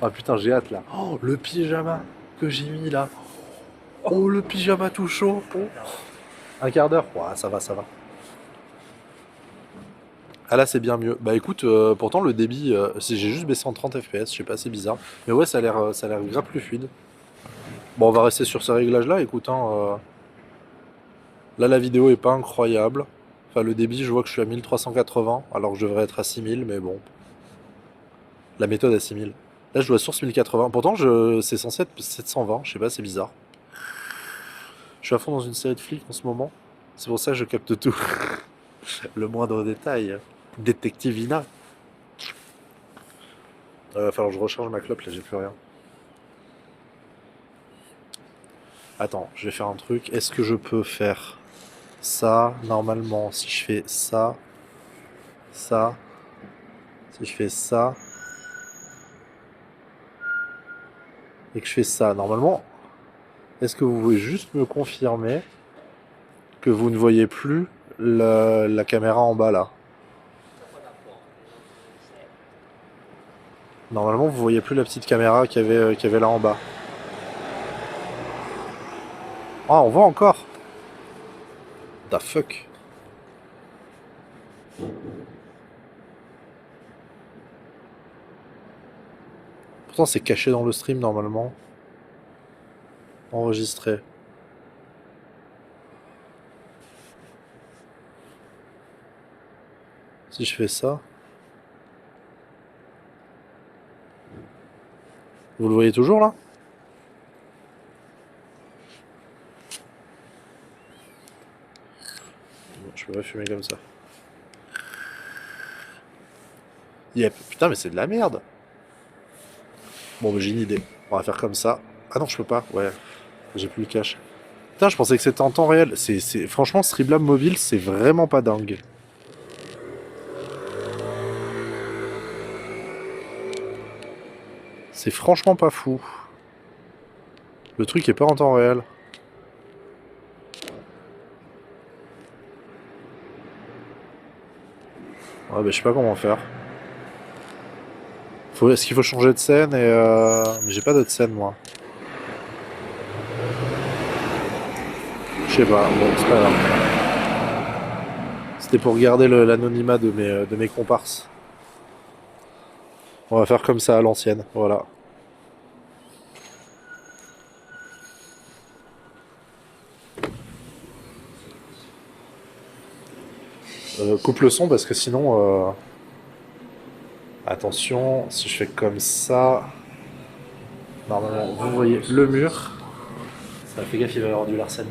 Ah putain, j'ai hâte là. Oh, le pyjama que j'ai mis là. Oh, le pyjama tout chaud. Oh. Un quart d'heure. Ouais, ça va, ça va. Ah là, c'est bien mieux. Bah écoute, pourtant le débit, j'ai juste baissé en 30 fps, je sais pas, c'est bizarre. Mais ouais, ça a l'air grave plus fluide. Bon, on va rester sur ces réglages-là. Écoute, hein, là, la vidéo est pas incroyable. Enfin, le débit, je vois que je suis à 1380, alors que je devrais être à 6000, mais bon. La méthode à 6000. Là, je dois source 1080. Pourtant, c'est censé être 720, je sais pas, c'est bizarre. Je suis à fond dans une série de flics en ce moment. C'est pour ça que je capte tout. Le moindre détail. Détective Ina. Va falloir que je recharge ma clope, là, j'ai plus rien. Attends, je vais faire un truc. Est-ce que je peux faire ça normalement? Si je fais ça, ça, si je fais ça, et que je fais ça, normalement, est-ce que vous pouvez juste me confirmer que vous ne voyez plus la caméra en bas là? Normalement, vous voyez plus la petite caméra qu'il y avait là en bas. Ah, on voit encore. The fuck. Pourtant, c'est caché dans le stream normalement. Enregistré. Si je fais ça. Vous le voyez toujours là? Non, je peux pas fumer comme ça. Yep. Putain, mais c'est de la merde. Bon, bah, j'ai une idée. On va faire comme ça. Ah non, je peux pas. Ouais. J'ai plus le cache. Putain, je pensais que c'était en temps réel. Franchement, Streamlab mobile, c'est vraiment pas dingue. C'est franchement pas fou. Le truc est pas en temps réel. Ouais, bah, je sais pas comment faire. Est-ce qu'il faut changer de scène mais j'ai pas d'autre scène moi. Je sais pas, bon, c'est pas grave. C'était pour garder l'anonymat de mes comparses. On va faire comme ça à l'ancienne, voilà. Coupe le son parce que sinon... Attention, si je fais comme ça... Normalement, vous voyez le mur. Ça fait gaffe, il va y avoir du Larsen.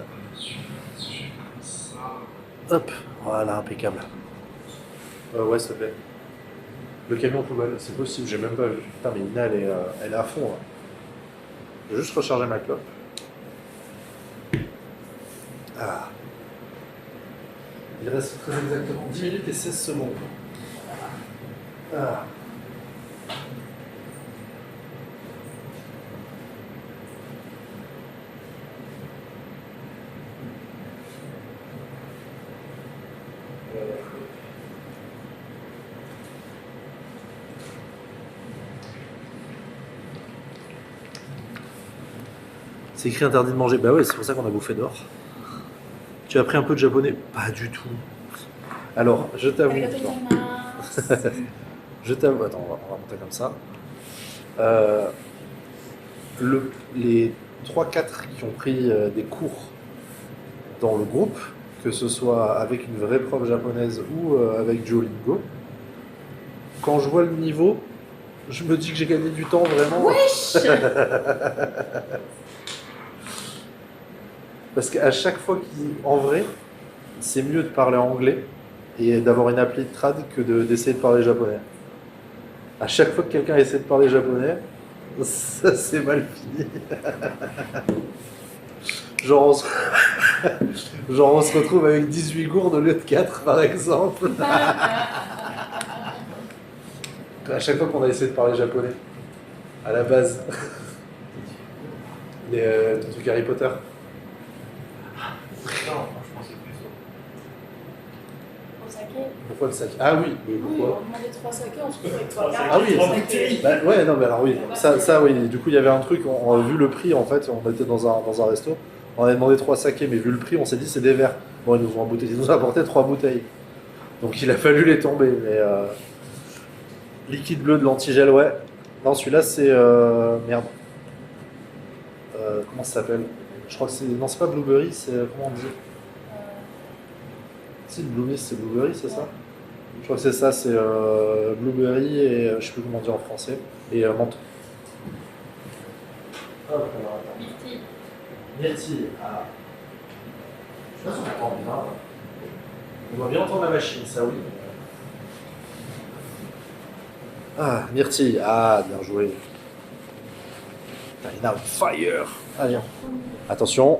Hop, voilà, impeccable. Ouais, s'il te plaît. Le camion poubelle, c'est possible, j'ai même pas vu. Putain, mais Ina, elle est à fond. Là. Je vais juste recharger ma clope. Ah. Il reste très exactement 10 minutes et 16 secondes. Ah. C'est écrit interdit de manger. Bah ouais, c'est pour ça qu'on a bouffé dehors. Tu as appris un peu de japonais? Pas du tout. Alors, je t'avoue. Je t'avoue. Attends, on va monter comme ça. Les 3-4 qui ont pris des cours dans le groupe, que ce soit avec une vraie prof japonaise ou avec Duolingo, quand je vois le niveau, je me dis que j'ai gagné du temps vraiment. Wesh. Parce qu'à chaque fois en vrai, c'est mieux de parler anglais et d'avoir une appli de trad que d'essayer de parler japonais. À chaque fois que quelqu'un essaie de parler japonais, ça c'est mal fini. Genre on, se... Genre on se retrouve avec 18 gourdes au lieu de 4 par exemple. À chaque fois qu'on a essayé de parler japonais, à la base, les trucs Harry Potter. Non, moi je pensais plus Au saké. Pourquoi le sac? Ah oui, mais Oui, pourquoi? on demandait 3 sakés, on se retrouve avec 3 Trois cartes. Ah oui, trois saké. bouteilles. Bah, ouais, non, mais alors oui, ça oui, du coup il y avait un truc, on a vu le prix en fait, on était dans un resto, on avait demandé 3 sakés, mais vu le prix, on s'est dit c'est des verres. Bon, ils nous ont apporté 3 bouteilles. Donc il a fallu les tomber, mais liquide bleu de l'antigel, ouais. Non, celui-là c'est. Merde. Comment ça s'appelle? Je crois que c'est. Non, c'est pas Blueberry, c'est. Comment on dit? Si, le Blue Mist, c'est Blueberry, c'est ça? Je crois que c'est ça, c'est Blueberry et je sais plus comment dire en français, et menthe. Hop, alors attends. Myrtille. Myrtille. Ah. Je sais pas si on entend bien. On doit bien entendre la machine, ça oui. Ah, myrtille. Ah, bien joué. Now fire. Allez, attention.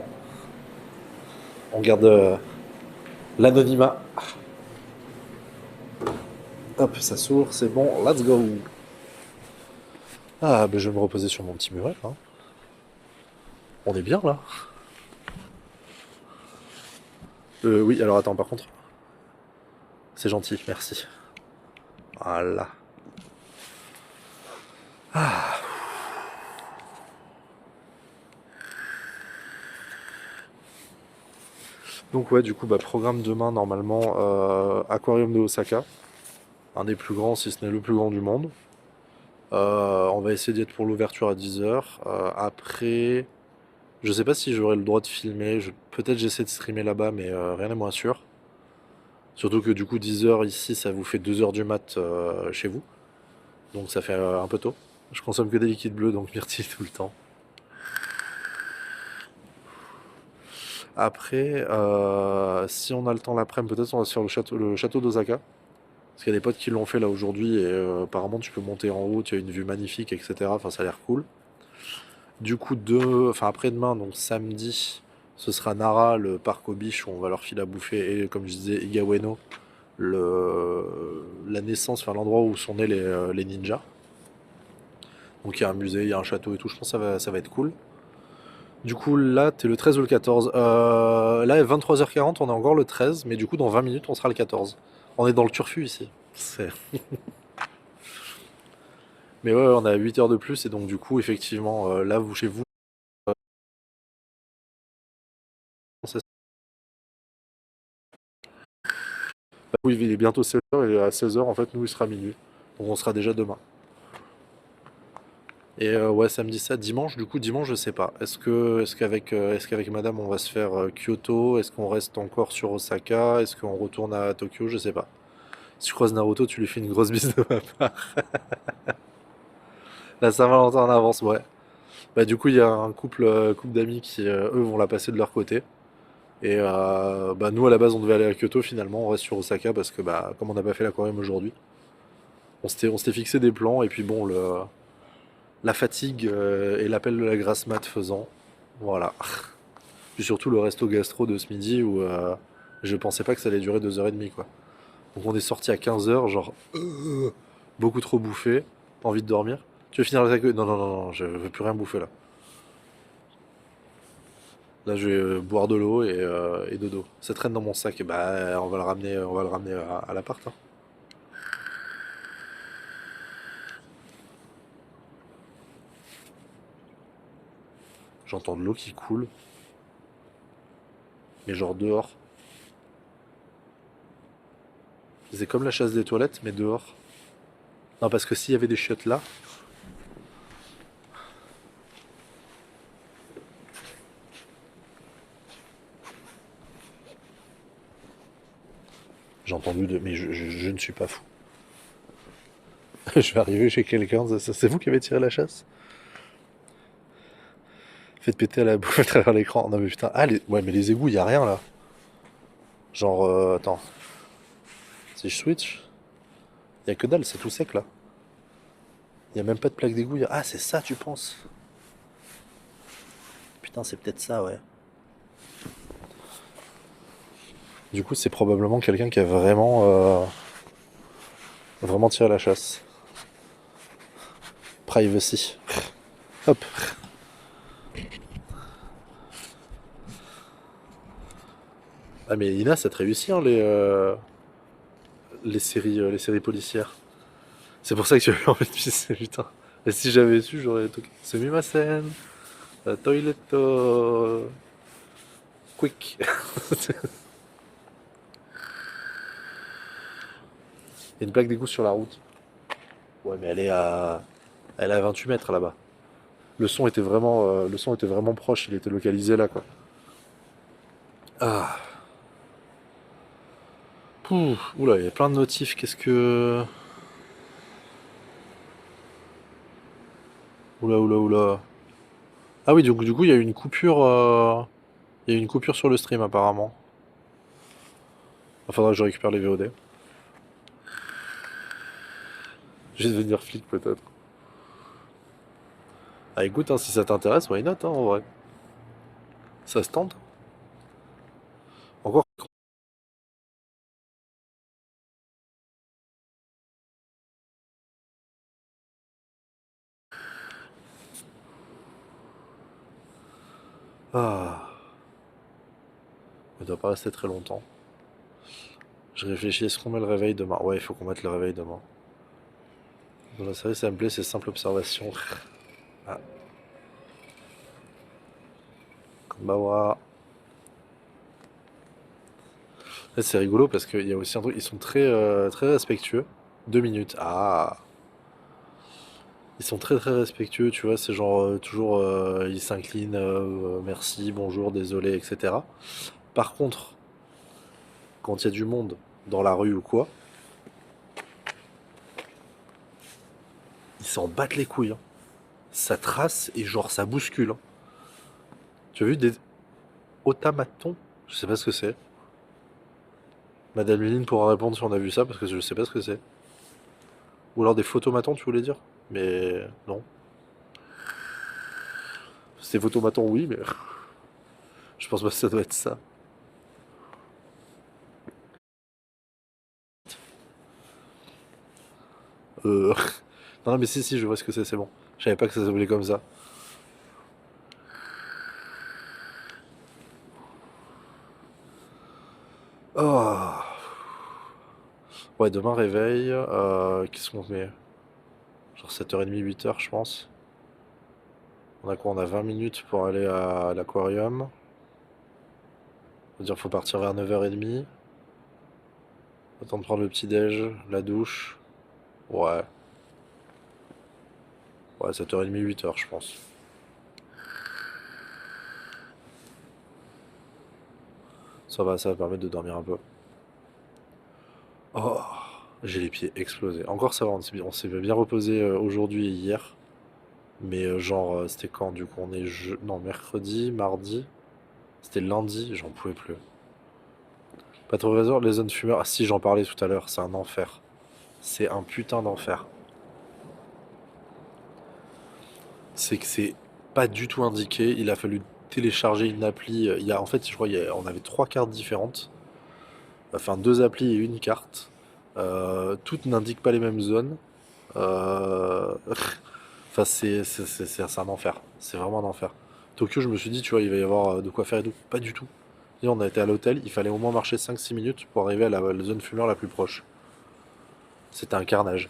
On garde l'anonymat. Hop, ça s'ouvre, c'est bon, let's go. Ah, ben je vais me reposer sur mon petit muret, hein. On est bien là. Oui, alors attends, par contre. C'est gentil, merci. Voilà. Ah. Donc ouais, du coup, bah, programme demain, normalement, Aquarium de Osaka. Un des plus grands, si ce n'est le plus grand du monde. On va essayer d'y être pour l'ouverture à 10h. Après, je sais pas si j'aurai le droit de filmer. Peut-être j'essaie de streamer là-bas, mais rien n'est moins sûr. Surtout que du coup 10h ici, ça vous fait 2h du mat chez vous. Donc ça fait un peu tôt. Je consomme que des liquides bleus, donc myrtille tout le temps. Après, si on a le temps l'après-midi, peut-être on va se faire le château d'Osaka. Parce qu'il y a des potes qui l'ont fait là aujourd'hui et apparemment tu peux monter en haut, tu as une vue magnifique, etc. Enfin ça a l'air cool. Du coup, après-demain, donc samedi, ce sera Nara, le parc aux biches où on va leur filer à bouffer. Et comme je disais, Igaweno, la naissance, enfin l'endroit où sont nés les ninjas. Donc il y a un musée, il y a un château et tout, je pense que ça va être cool. Du coup, là, t'es le 13 ou le 14. Là, à 23h40, on est encore le 13, mais du coup, dans 20 minutes, on sera le 14. On est dans le turfu ici. Mais ouais, on a 8 heures de plus, et donc du coup, effectivement, là, vous, chez vous, c'est- oui, il est bientôt 16h, et à 16h, en fait, nous, il sera minuit. Donc on sera déjà demain. Et ouais, samedi ça, dimanche, du coup, dimanche, je sais pas. Est-ce qu'avec madame, on va se faire Kyoto? Est-ce qu'on reste encore sur Osaka? Est-ce qu'on retourne à Tokyo? Je sais pas. Si tu croises Naruto, tu lui fais une grosse bise de ma part. La Saint-Valentin en avance, ouais. Bah du coup, il y a un couple d'amis qui, eux, vont la passer de leur côté. Et bah nous, à la base, on devait aller à Kyoto, finalement, on reste sur Osaka parce que, bah, comme on n'a pas fait l'aquarium aujourd'hui, on s'était fixé des plans, et puis bon, la fatigue et l'appel de la grasse mat faisant, voilà. Puis surtout le resto gastro de ce midi où je pensais pas que ça allait durer 2h30, quoi. Donc on est sorti à 15h, genre beaucoup trop bouffé, envie de dormir. Tu veux finir la queue? Non, non, non, non, je veux plus rien bouffer là. Là, je vais boire de l'eau et dodo. Ça traîne dans mon sac, et bah on va le ramener à l'appart, hein. J'entends de l'eau qui coule, mais genre dehors. C'est comme la chasse des toilettes, mais dehors. Non, parce que s'il y avait des chiottes là, j'ai entendu mais je ne suis pas fou. Je vais arriver chez quelqu'un, c'est vous qui avez tiré la chasse? Faites péter à la bouffe à travers l'écran. Non mais putain, ouais mais les égouts, y a rien là. Genre, attends, si je switch, y a que dalle, c'est tout sec là. Y a même pas de plaque d'égout. Ah, c'est ça, tu penses? Putain, c'est peut-être ça, ouais. Du coup, c'est probablement quelqu'un qui a vraiment tiré la chasse. Privacy. Hop. Ah mais Ina, ça te réussit hein, les séries policières. C'est pour ça que tu as eu envie de pisser, putain. Et si j'avais su, j'aurais toqué. Sumimasen, toilet quick. Il y a une plaque d'égout sur la route. Ouais, mais elle est à 28 mètres là-bas. Le son était vraiment proche. Il était localisé là, quoi. Ah, pouf, oula, il y a plein de notifs. Qu'est-ce que... Oula, oula, oula. Ah oui, donc du coup, il y a eu une coupure. Il y a eu une coupure sur le stream apparemment. Il faudra que je récupère les VOD. Je vais devenir flic peut-être. Ah écoute, hein, si ça t'intéresse, why not, hein, en vrai. Ça se tente. Encore. Ah, on doit pas rester très longtemps. Je réfléchis, est-ce qu'on met le réveil demain? Ouais, il faut qu'on mette le réveil demain. Dans la série, ça me plaît, c'est simple observation. Ah, Konbawa. Là, c'est rigolo parce qu'il y a aussi un truc, ils sont très respectueux. 2 minutes. Ah, ils sont très respectueux, tu vois, c'est genre toujours ils s'inclinent, merci, bonjour, désolé, etc. Par contre, quand il y a du monde dans la rue ou quoi, ils s'en battent les couilles, hein. Ça trace et genre ça bouscule, hein. Tu as vu des automatons? Je sais pas ce que c'est. Madame Luline pourra répondre si on a vu ça parce que je sais pas ce que c'est. Ou alors des photomatons, tu voulais dire? Mais non. C'était photomaton, oui, mais je pense pas que ça doit être ça. Euh... Non, mais si, je vois ce que c'est bon. Je savais pas que ça s'appelait comme ça. Oh. Ouais, demain réveil. Qu'est-ce qu'on met? Genre 7h30, 8h, je pense. On a quoi? On a 20 minutes pour aller à l'aquarium. C'est-à-dire faut partir vers 9h30. Attends de prendre le petit-déj, la douche. Ouais. Ouais, 7h30, 8h, je pense. Ça va permettre de dormir un peu. Oh, j'ai les pieds explosés. Encore ça va, on s'est bien reposé aujourd'hui et hier. Mais genre, c'était quand du coup? Non, mercredi, mardi. C'était lundi, j'en pouvais plus. Pas trop raison, les zones fumeurs. Ah si, j'en parlais tout à l'heure, c'est un enfer. C'est un putain d'enfer. C'est que c'est pas du tout indiqué. Il a fallu télécharger une appli. En fait, je crois, on avait 3 cartes différentes. Enfin, 2 applis et une carte. Toutes n'indiquent pas les mêmes zones. Euh, Enfin, c'est un enfer. C'est vraiment un enfer. Tokyo, je me suis dit, tu vois, il va y avoir de quoi faire et tout. Pas du tout. Et on a été à l'hôtel, il fallait au moins marcher 5-6 minutes pour arriver à la zone fumeur la plus proche. C'était un carnage.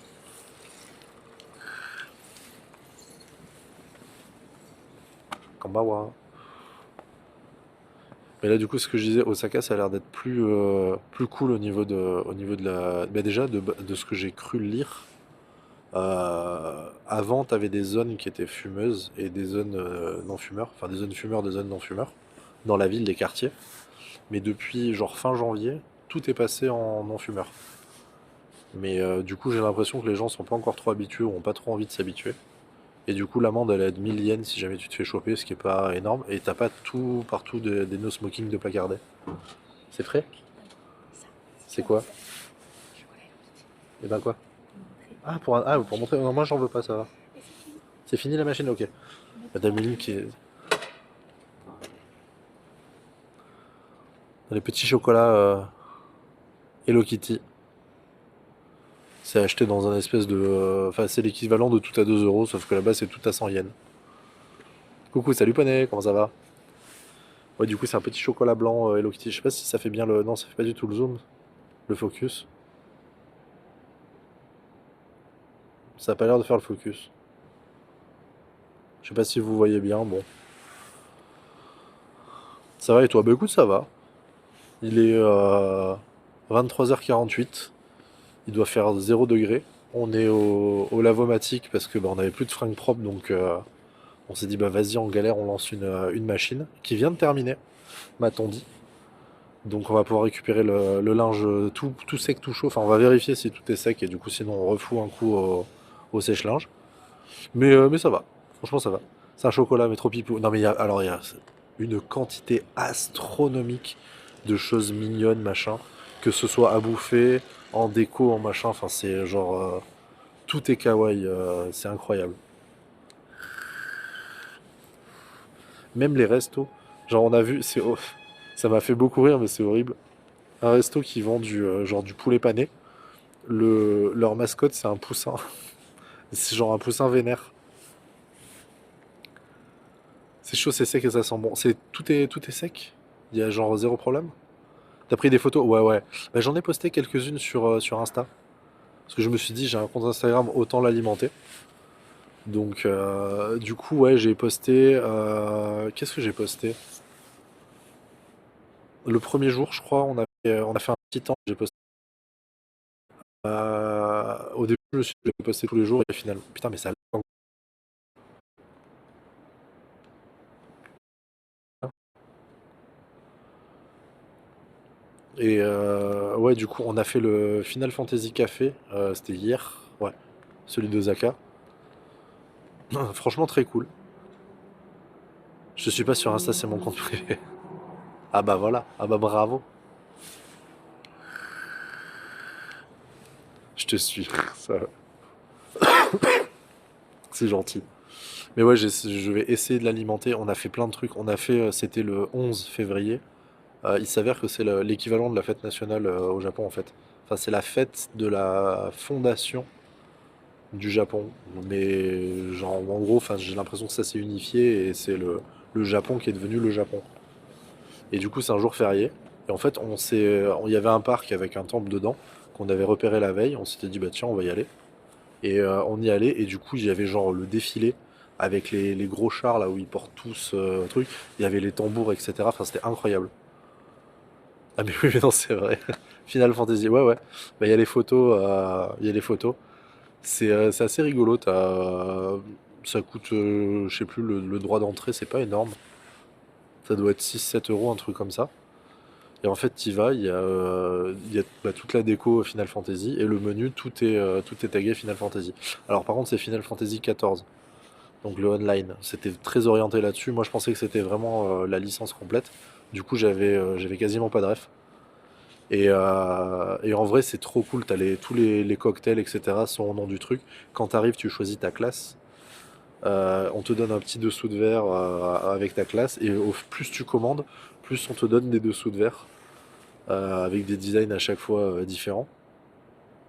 Kambawa. Mais là, du coup, ce que je disais, Osaka, ça a l'air d'être plus cool au niveau de la. Bah, déjà, de ce que j'ai cru lire. Avant, t'avais des zones qui étaient fumeuses et des zones non fumeurs. Enfin, des zones fumeurs, des zones non fumeurs. Dans la ville, des quartiers. Mais depuis, genre, fin janvier, tout est passé en non fumeur. Mais du coup, j'ai l'impression que les gens sont pas encore trop habitués ou ont pas trop envie de s'habituer. Et du coup, l'amende elle est de 1000 yens si jamais tu te fais choper, ce qui est pas énorme. Et t'as pas tout partout des no smoking de placardés. C'est prêt? C'est quoi? Et ben quoi? Pour montrer. Non, moi j'en veux pas, ça va. C'est fini la machine, ok. Madame Lily qui est. Les petits chocolats Hello Kitty. C'est acheté dans un espèce de. Enfin, c'est l'équivalent de tout à 2 euros, sauf que là-bas c'est tout à 100 yens. Coucou, salut poney, comment ça va? Ouais, du coup, c'est un petit chocolat blanc Hello Kitty. Je sais pas si ça fait bien le. Non, ça fait pas du tout le zoom, le focus. Ça a pas l'air de faire le focus. Je sais pas si vous voyez bien. Bon, ça va et toi? Bah écoute, ça va. Il est 23h48. Il doit faire 0 degré. On est au Lavomatic parce que bah, on avait plus de fringues propres, donc on s'est dit bah vas-y, en galère, on lance une machine qui vient de terminer, m'a-t-on dit. Donc on va pouvoir récupérer le linge tout sec, tout chaud. Enfin, on va vérifier si tout est sec et du coup sinon on refout un coup au sèche-linge. Mais ça va, franchement ça va. C'est un chocolat mais trop pipou. Non mais il y a une quantité astronomique de choses mignonnes, machin. Que ce soit à bouffer, en déco, en machin. Enfin c'est genre... tout est kawaii, c'est incroyable. Même les restos. Genre on a vu, ça m'a fait beaucoup rire mais c'est horrible. Un resto qui vend genre du poulet pané. Leur mascotte, c'est un poussin. C'est genre un poussin vénère. C'est chaud, c'est sec et ça sent bon. Tout est sec. Il y a genre zéro problème. T'as pris des photos? Ouais, ouais. Bah, j'en ai posté quelques-unes sur Insta. Parce que je me suis dit, j'ai un compte Instagram, autant l'alimenter. Donc, du coup, ouais, j'ai posté. Qu'est-ce que j'ai posté? Le premier jour, je crois, on a fait un petit temps. J'ai posté. Au début, je me suis dit, je vais poster tous les jours et finalement. Putain, mais ça. Et ouais, du coup, on a fait le Final Fantasy Café. C'était hier. Ouais, celui de Zaka. Franchement, très cool. Je suis pas sur Insta, c'est mon compte privé. Ah bah voilà. Ah bah bravo. Je te suis. Ça, c'est gentil. Mais ouais, je vais essayer de l'alimenter. On a fait plein de trucs. C'était le 11 février. Il s'avère que c'est l'équivalent de la fête nationale au Japon en fait. Enfin, c'est la fête de la fondation du Japon. Mais genre en gros, enfin, j'ai l'impression que ça s'est unifié et c'est le Japon qui est devenu le Japon. Et du coup, c'est un jour férié. Et en fait, il y avait un parc avec un temple dedans qu'on avait repéré la veille. On s'était dit bah tiens, on va y aller. Et on y allait et du coup, il y avait genre le défilé avec les gros chars là où ils portent tous truc. Il y avait les tambours, etc. Enfin, c'était incroyable. Ah mais oui, mais non, c'est vrai. Final Fantasy, ouais, ouais. Bah, il y a les photos, il y a les photos. C'est assez rigolo. Ça coûte, je sais plus, le droit d'entrée, c'est pas énorme. Ça doit être 6-7 euros, un truc comme ça. Et en fait, tu vas, il y a bah, toute la déco Final Fantasy et le menu, tout est tagué Final Fantasy. Alors par contre, c'est Final Fantasy 14, donc le online. C'était très orienté là-dessus. Moi, je pensais que c'était vraiment la licence complète. Du coup, j'avais quasiment pas de ref. Et en vrai, c'est trop cool. Tous les cocktails, etc. sont au nom du truc. Quand t'arrives, tu choisis ta classe. On te donne un petit dessous de verre avec ta classe. Et plus tu commandes, plus on te donne des dessous de verre avec des designs à chaque fois différents.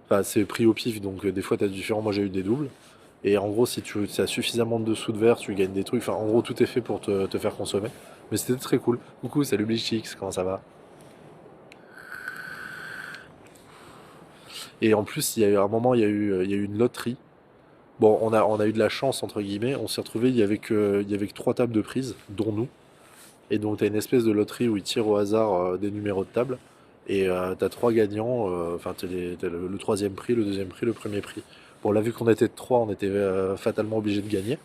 Enfin, c'est pris au pif, donc des fois t'as différents. Moi, j'ai eu des doubles. Et en gros, si tu as suffisamment de dessous de verre, tu gagnes des trucs. Enfin, en gros, tout est fait pour te faire consommer. Mais c'était très cool. Coucou, salut Blichix, comment ça va? Et en plus, il y a eu un moment, il y a eu une loterie. Bon, on a eu de la chance, entre guillemets. On s'est retrouvé, il y avait que 3 tables de prise, dont nous. Et donc, tu as une espèce de loterie où ils tirent au hasard des numéros de table. Et tu as 3 gagnants. Enfin, t'as le troisième prix, le deuxième prix, le premier prix. Bon, là, vu qu'on était de 3, on était fatalement obligé de gagner.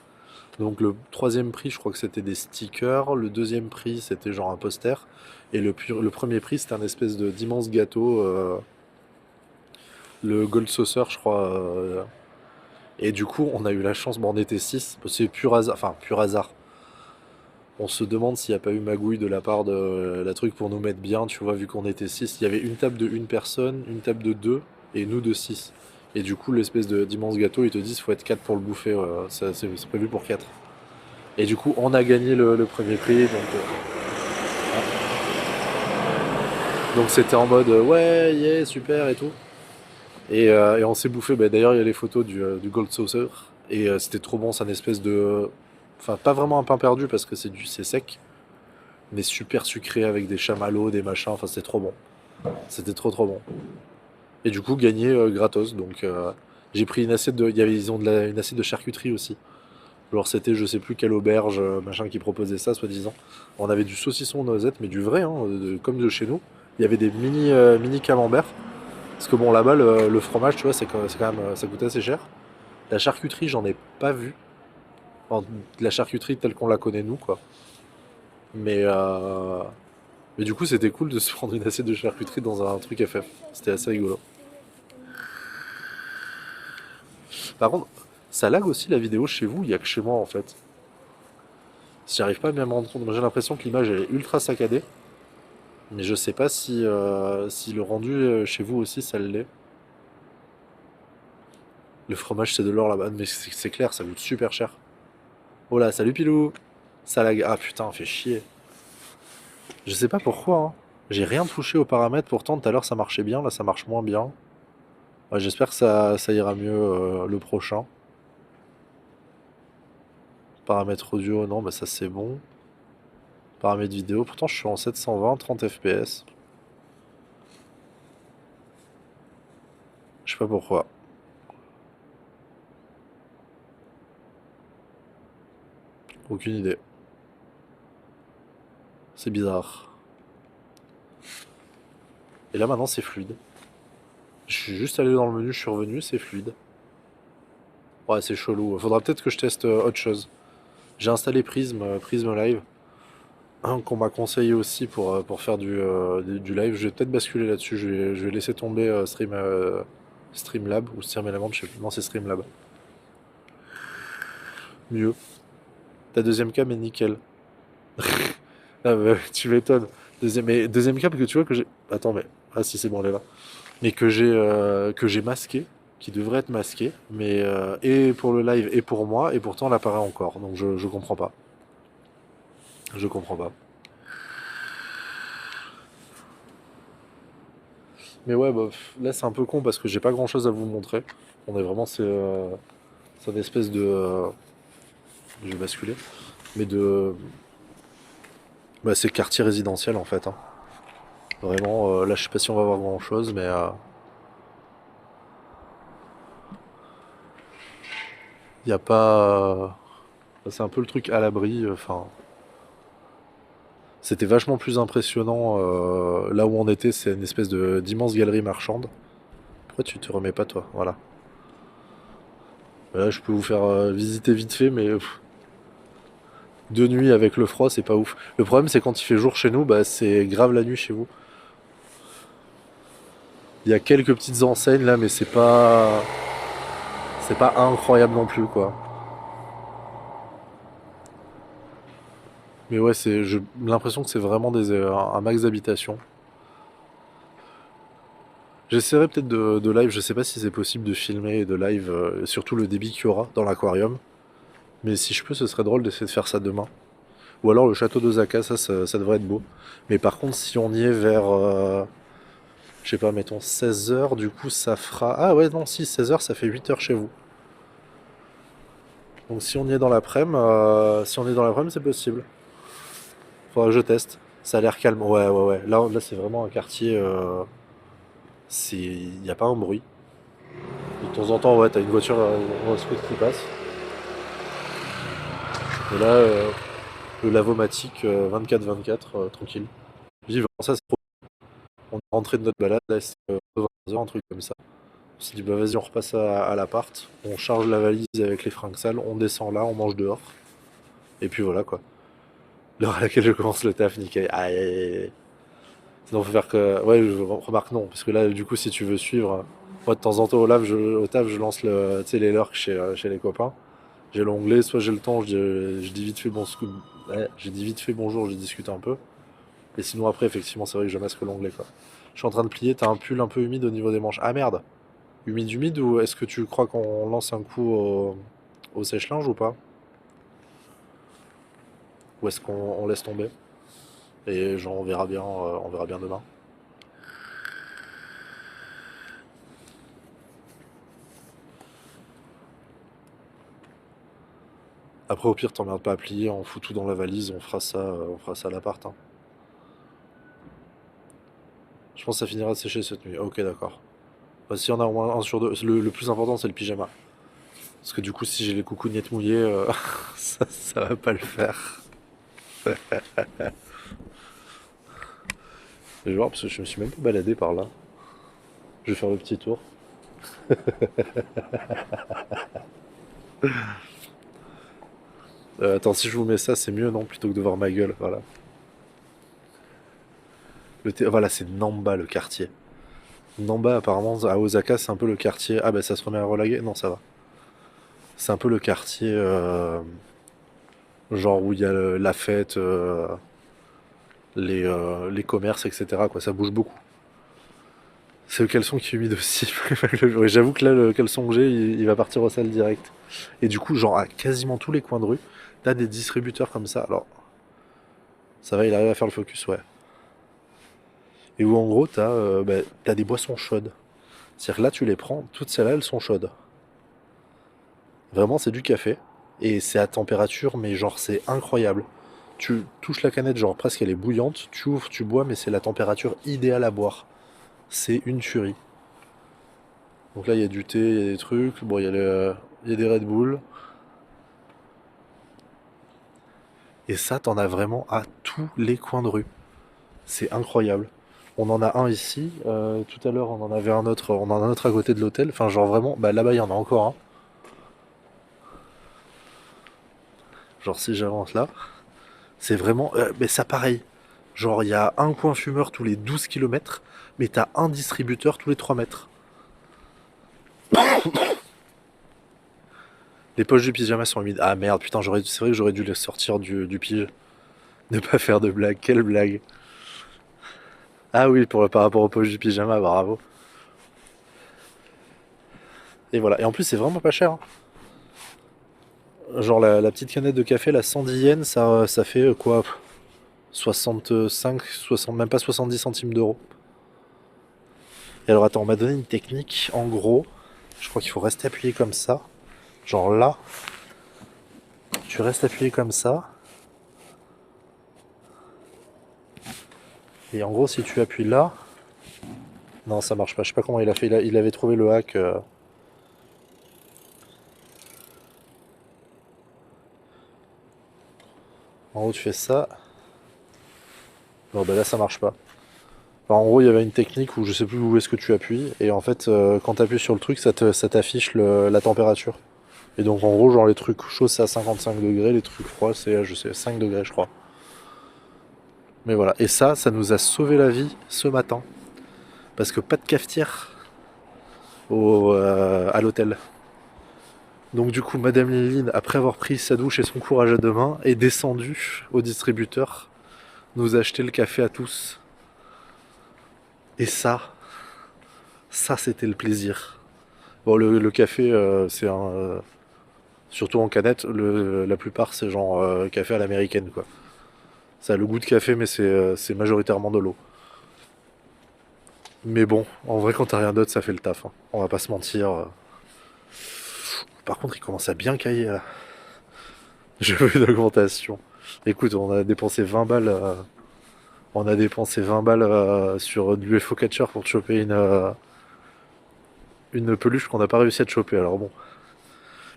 Donc, le troisième prix, je crois que c'était des stickers. Le deuxième prix, c'était genre un poster. Et le premier prix, c'était un espèce d'immense gâteau. Le Gold Saucer, je crois. Et du coup, on a eu la chance, bon, on était 6, c'est pur hasard, enfin pur hasard. On se demande s'il n'y a pas eu magouille de la part de la truc pour nous mettre bien, tu vois, vu qu'on était 6. Il y avait une table de une personne, une table de 2 et nous de 6. Et du coup, l'espèce d'immense gâteau, ils te disent faut être 4 pour le bouffer, c'est prévu pour 4. Et du coup, on a gagné le premier prix, donc c'était en mode ouais, yeah, super et tout. Et on s'est bouffé, bah, d'ailleurs il y a les photos du Gold Saucer, et c'était trop bon, c'est un espèce de... Enfin pas vraiment un pain perdu parce que c'est sec, mais super sucré avec des chamallows, des machins, enfin c'était trop bon. C'était trop trop bon. Et du coup, gagné gratos. Donc j'ai pris une assiette de. Ils ont une assiette de charcuterie aussi. Alors c'était je sais plus quelle auberge, machin qui proposait ça, soi-disant. On avait du saucisson noisette, mais du vrai, hein, comme de chez nous. Il y avait des mini camemberts. Parce que bon, là-bas, le fromage, tu vois, c'est quand même, ça coûte assez cher. La charcuterie, j'en ai pas vu. Enfin, la charcuterie telle qu'on la connaît nous, quoi. Mais, euh, mais du coup, c'était cool de se prendre une assiette de charcuterie dans un truc FF. C'était assez rigolo. Par contre, ça lag aussi la vidéo chez vous, il y a que chez moi en fait. J'arrive pas à bien me rendre compte. Moi j'ai l'impression que l'image elle est ultra saccadée. Mais je sais pas si le rendu chez vous aussi ça l'est. Le fromage c'est de l'or là-bas. Mais c'est clair, ça coûte super cher. Oh là, salut Pilou. Ça lag. Ah putain, fait chier. Je sais pas pourquoi, hein. J'ai rien touché aux paramètres, pourtant tout à l'heure ça marchait bien, là ça marche moins bien. Ouais, j'espère que ça ira mieux le prochain. Paramètres audio, non, bah ça c'est bon. Paramètres vidéo, pourtant je suis en 720, 30 fps. Je sais pas pourquoi. Aucune idée. C'est bizarre. Et là maintenant c'est fluide. Je suis juste allé dans le menu, je suis revenu, c'est fluide. Ouais, c'est chelou. Faudra peut-être que je teste autre chose. J'ai installé Prism, Prism Live, qu'on m'a conseillé aussi pour faire du live. Je vais peut-être basculer là-dessus. Je vais laisser tomber Streamlab ou Streamlab, je sais plus. Non, c'est Streamlab. Mieux. Ta deuxième cam est nickel. Ah bah, tu m'étonnes. Deuxième cam que tu vois que j'ai. Attends, mais. Ah si, c'est bon, elle est là. Mais que j'ai masqué, qui devrait être masqué, mais et pour le live et pour moi, et pourtant elle apparaît encore. Donc je comprends pas. Je comprends pas. Mais ouais, bah, là c'est un peu con parce que j'ai pas grand chose à vous montrer. On est vraiment c'est une espèce de. Je vais basculer. Mais de. Bah, c'est quartier résidentiel en fait, hein. Vraiment, là je sais pas si on va voir grand chose, mais il y a pas. C'est un peu le truc à l'abri. Enfin, c'était vachement plus impressionnant là où on était. C'est une espèce de d'immense galerie marchande. Pourquoi tu te remets pas toi? Voilà. Là, je peux vous faire visiter vite fait, mais de nuit avec le froid, c'est pas ouf. Le problème, c'est quand il fait jour chez nous, bah c'est grave la nuit chez vous. Il y a quelques petites enseignes là, mais c'est pas incroyable non plus quoi. Mais ouais, j'ai l'impression que c'est vraiment un max d'habitation. J'essaierai peut-être de live, je sais pas si c'est possible de filmer et de live, surtout le débit qu'il y aura dans l'aquarium. Mais si je peux, ce serait drôle d'essayer de faire ça demain. Ou alors le château d'Osaka, ça devrait être beau. Mais par contre, si on y est vers, je sais pas, mettons 16 heures, du coup ça fera. Ah ouais, non, si, 16 heures, ça fait 8 heures chez vous. Donc si on y est dans l'après-midi, c'est possible. Faudra que je teste. Ça a l'air calme. Ouais, ouais, ouais. Là c'est vraiment un quartier. Il n'y a pas un bruit. De temps en temps, ouais, t'as une voiture, un scoot qui passe. Et là, le lavomatique 24-24, tranquille. Vivant, ça c'est trop. On est rentré de notre balade, là, c'est 20 heures, un truc comme ça. On s'est dit, bah vas-y, on repasse à l'appart, on charge la valise avec les fringues sales, on descend là, on mange dehors. Et puis voilà quoi. L'heure à laquelle je commence le taf, nickel. Aïe, aïe, aïe. Sinon, faut faire que. Ouais, je remarque non, parce que là, du coup, si tu veux suivre, moi de temps en temps au taf, je lance tu sais, les lurks chez les copains. J'ai l'onglet, soit j'ai le temps, je dis vite fait ouais, j'ai dit vite fait bonjour, je discute un peu. Et sinon après, effectivement, c'est vrai que je masque l'onglet quoi. Je suis en train de plier, t'as un pull un peu humide au niveau des manches. Ah merde! Humide, humide ou est-ce que tu crois qu'on lance un coup au sèche-linge ou pas? Ou est-ce qu'on laisse tomber? Et genre on verra bien demain. Après, au pire, t'emmerdes pas à plier, on fout tout dans la valise, on fera ça à l'appart. Hein. Je pense que ça finira de sécher cette nuit. Ok, d'accord. Bah, si on a au moins un sur deux, le plus important, c'est le pyjama. Parce que du coup, si j'ai les coucougnettes mouillées, ça va pas le faire. Je vais voir, parce que je me suis même pas baladé par là. Je vais faire le petit tour. Attends, si je vous mets ça, c'est mieux, non? Plutôt que de voir ma gueule, voilà. Voilà, c'est Namba, le quartier. Namba, apparemment, à Osaka, c'est un peu le quartier... Ah bah ça se remet à relaguer? Non, ça va. C'est un peu le quartier, genre où il y a la fête, les commerces, etc. Quoi, ça bouge beaucoup. C'est le caleçon qui est humide aussi. Et j'avoue que là, le caleçon que j'ai, il va partir au sale direct. Et du coup, genre à quasiment tous les coins de rue, t'as des distributeurs comme ça. Alors, ça va, il arrive à faire le focus, ouais. Et où en gros, t'as des boissons chaudes. C'est-à-dire que là, tu les prends, toutes celles-là, elles sont chaudes. Vraiment, c'est du café. Et c'est à température, mais genre, c'est incroyable. Tu touches la canette, genre presque elle est bouillante, tu ouvres, tu bois, mais c'est la température idéale à boire. C'est une tuerie. Donc là, il y a du thé, il y a des trucs, bon, il y a des Red Bull. Et ça, t'en as vraiment à tous les coins de rue. C'est incroyable. On en a un ici, tout à l'heure on en avait un autre, on en a un autre à côté de l'hôtel. Enfin, genre vraiment, bah là-bas il y en a encore un. Genre si j'avance là, c'est vraiment, mais ça pareil. Genre il y a un coin fumeur tous les 12 kilomètres, mais t'as un distributeur tous les 3 mètres. Les poches du pyjama sont humides. Ah merde, putain, c'est vrai que j'aurais dû les sortir du pige. Ne pas faire de blague, quelle blague. Ah oui, par rapport aux poches du pyjama, bravo. Et voilà, et en plus c'est vraiment pas cher. Hein. Genre la petite canette de café, la 110 yens, ça fait quoi? 65, 60, même pas 70 centimes d'euros. Et alors attends, on m'a donné une technique, en gros, je crois qu'il faut rester appuyé comme ça. Genre là, tu restes appuyé comme ça. Et en gros, si tu appuies là... Non, ça marche pas, je sais pas comment il a fait, il avait trouvé le hack. En gros, tu fais ça. Bon, bah là, ça marche pas. Enfin, en gros, il y avait une technique où je sais plus où est-ce que tu appuies, et en fait, quand tu appuies sur le truc, ça t'affiche la température. Et donc, en gros, genre les trucs chauds, c'est à 55 degrés, les trucs froids, c'est, je sais, 5 degrés, je crois. Mais voilà, et ça nous a sauvé la vie ce matin. Parce que pas de cafetière à l'hôtel. Donc du coup, Madame Liline, après avoir pris sa douche et son courage à deux mains, est descendue au distributeur, nous acheter le café à tous. Et ça c'était le plaisir. Bon, le café, c'est un... surtout en canette, la plupart c'est genre café à l'américaine, quoi. Ça a le goût de café, mais c'est majoritairement de l'eau. Mais bon, en vrai, quand t'as rien d'autre, ça fait le taf. Hein. On va pas se mentir. Par contre, il commence à bien cailler là. J'ai vu une augmentation. Écoute, on a dépensé 20 balles. On a dépensé 20 balles sur du UFO Catcher pour te choper une peluche qu'on n'a pas réussi à te choper. Alors bon.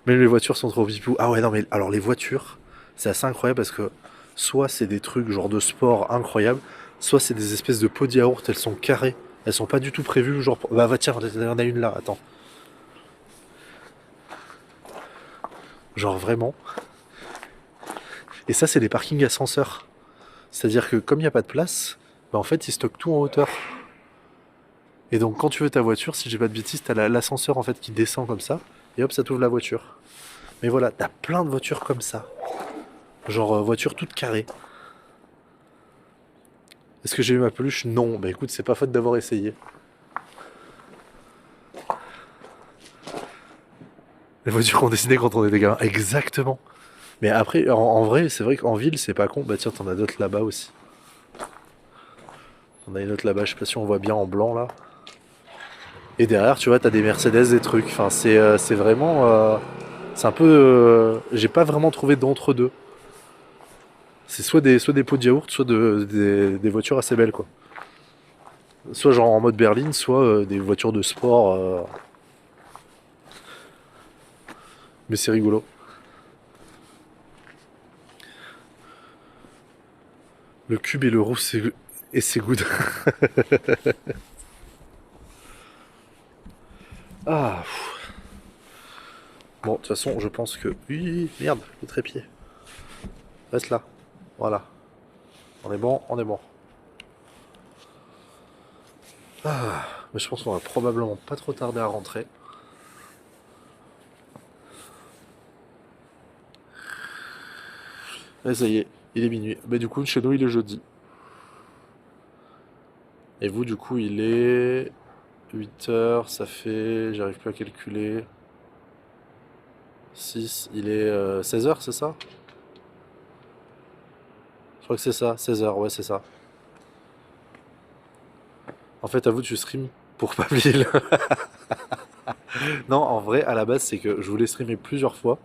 Mais les voitures sont trop pipou. Ah ouais, non, mais alors les voitures, c'est assez incroyable parce que soit c'est des trucs genre de sport incroyables, soit c'est des espèces de pots de yaourt, elles sont carrées. Elles sont pas du tout prévues, genre. Bah tiens, il y en a une là, attends. Genre vraiment. Et ça, c'est des parkings ascenseurs. C'est-à-dire que comme il n'y a pas de place, bah en fait, ils stockent tout en hauteur. Et donc, quand tu veux ta voiture, si j'ai pas de bêtises, t'as l'ascenseur en fait qui descend comme ça, et hop, ça t'ouvre la voiture. Mais voilà, t'as plein de voitures comme ça. Genre voiture toute carrée. Est-ce que j'ai eu ma peluche? Non. Bah écoute, c'est pas faute d'avoir essayé. Les voitures qu'on dessinait quand on était gamin. Exactement. Mais après, en vrai, c'est vrai qu'en ville, c'est pas con. Bah tiens, t'en as d'autres là-bas aussi. On a une autre là-bas, je sais pas si on voit bien en blanc là. Et derrière, tu vois, t'as des Mercedes, des trucs. Enfin, c'est vraiment... C'est un peu... j'ai pas vraiment trouvé d'entre-deux. C'est soit des pots de yaourt, soit des voitures assez belles, quoi. Soit genre en mode berline, soit des voitures de sport. Mais c'est rigolo. Le cube et le roux, c'est good. Ah, pff. Bon, de toute façon, je pense que... Oui, merde, le trépied. Reste là. Voilà. On est bon, on est bon. Ah, mais je pense qu'on va probablement pas trop tarder à rentrer. Et ça y est, il est minuit. Bah du coup, chez nous, il est jeudi. Et vous, du coup, il est 8 heures, ça fait... J'arrive plus à calculer. 6, il est 16 heures, c'est ça? Je crois que c'est ça, 16 heures, ouais, c'est ça. En fait, à vous, tu stream pour pas payer le... Non, en vrai, à la base, c'est que je voulais streamer plusieurs fois,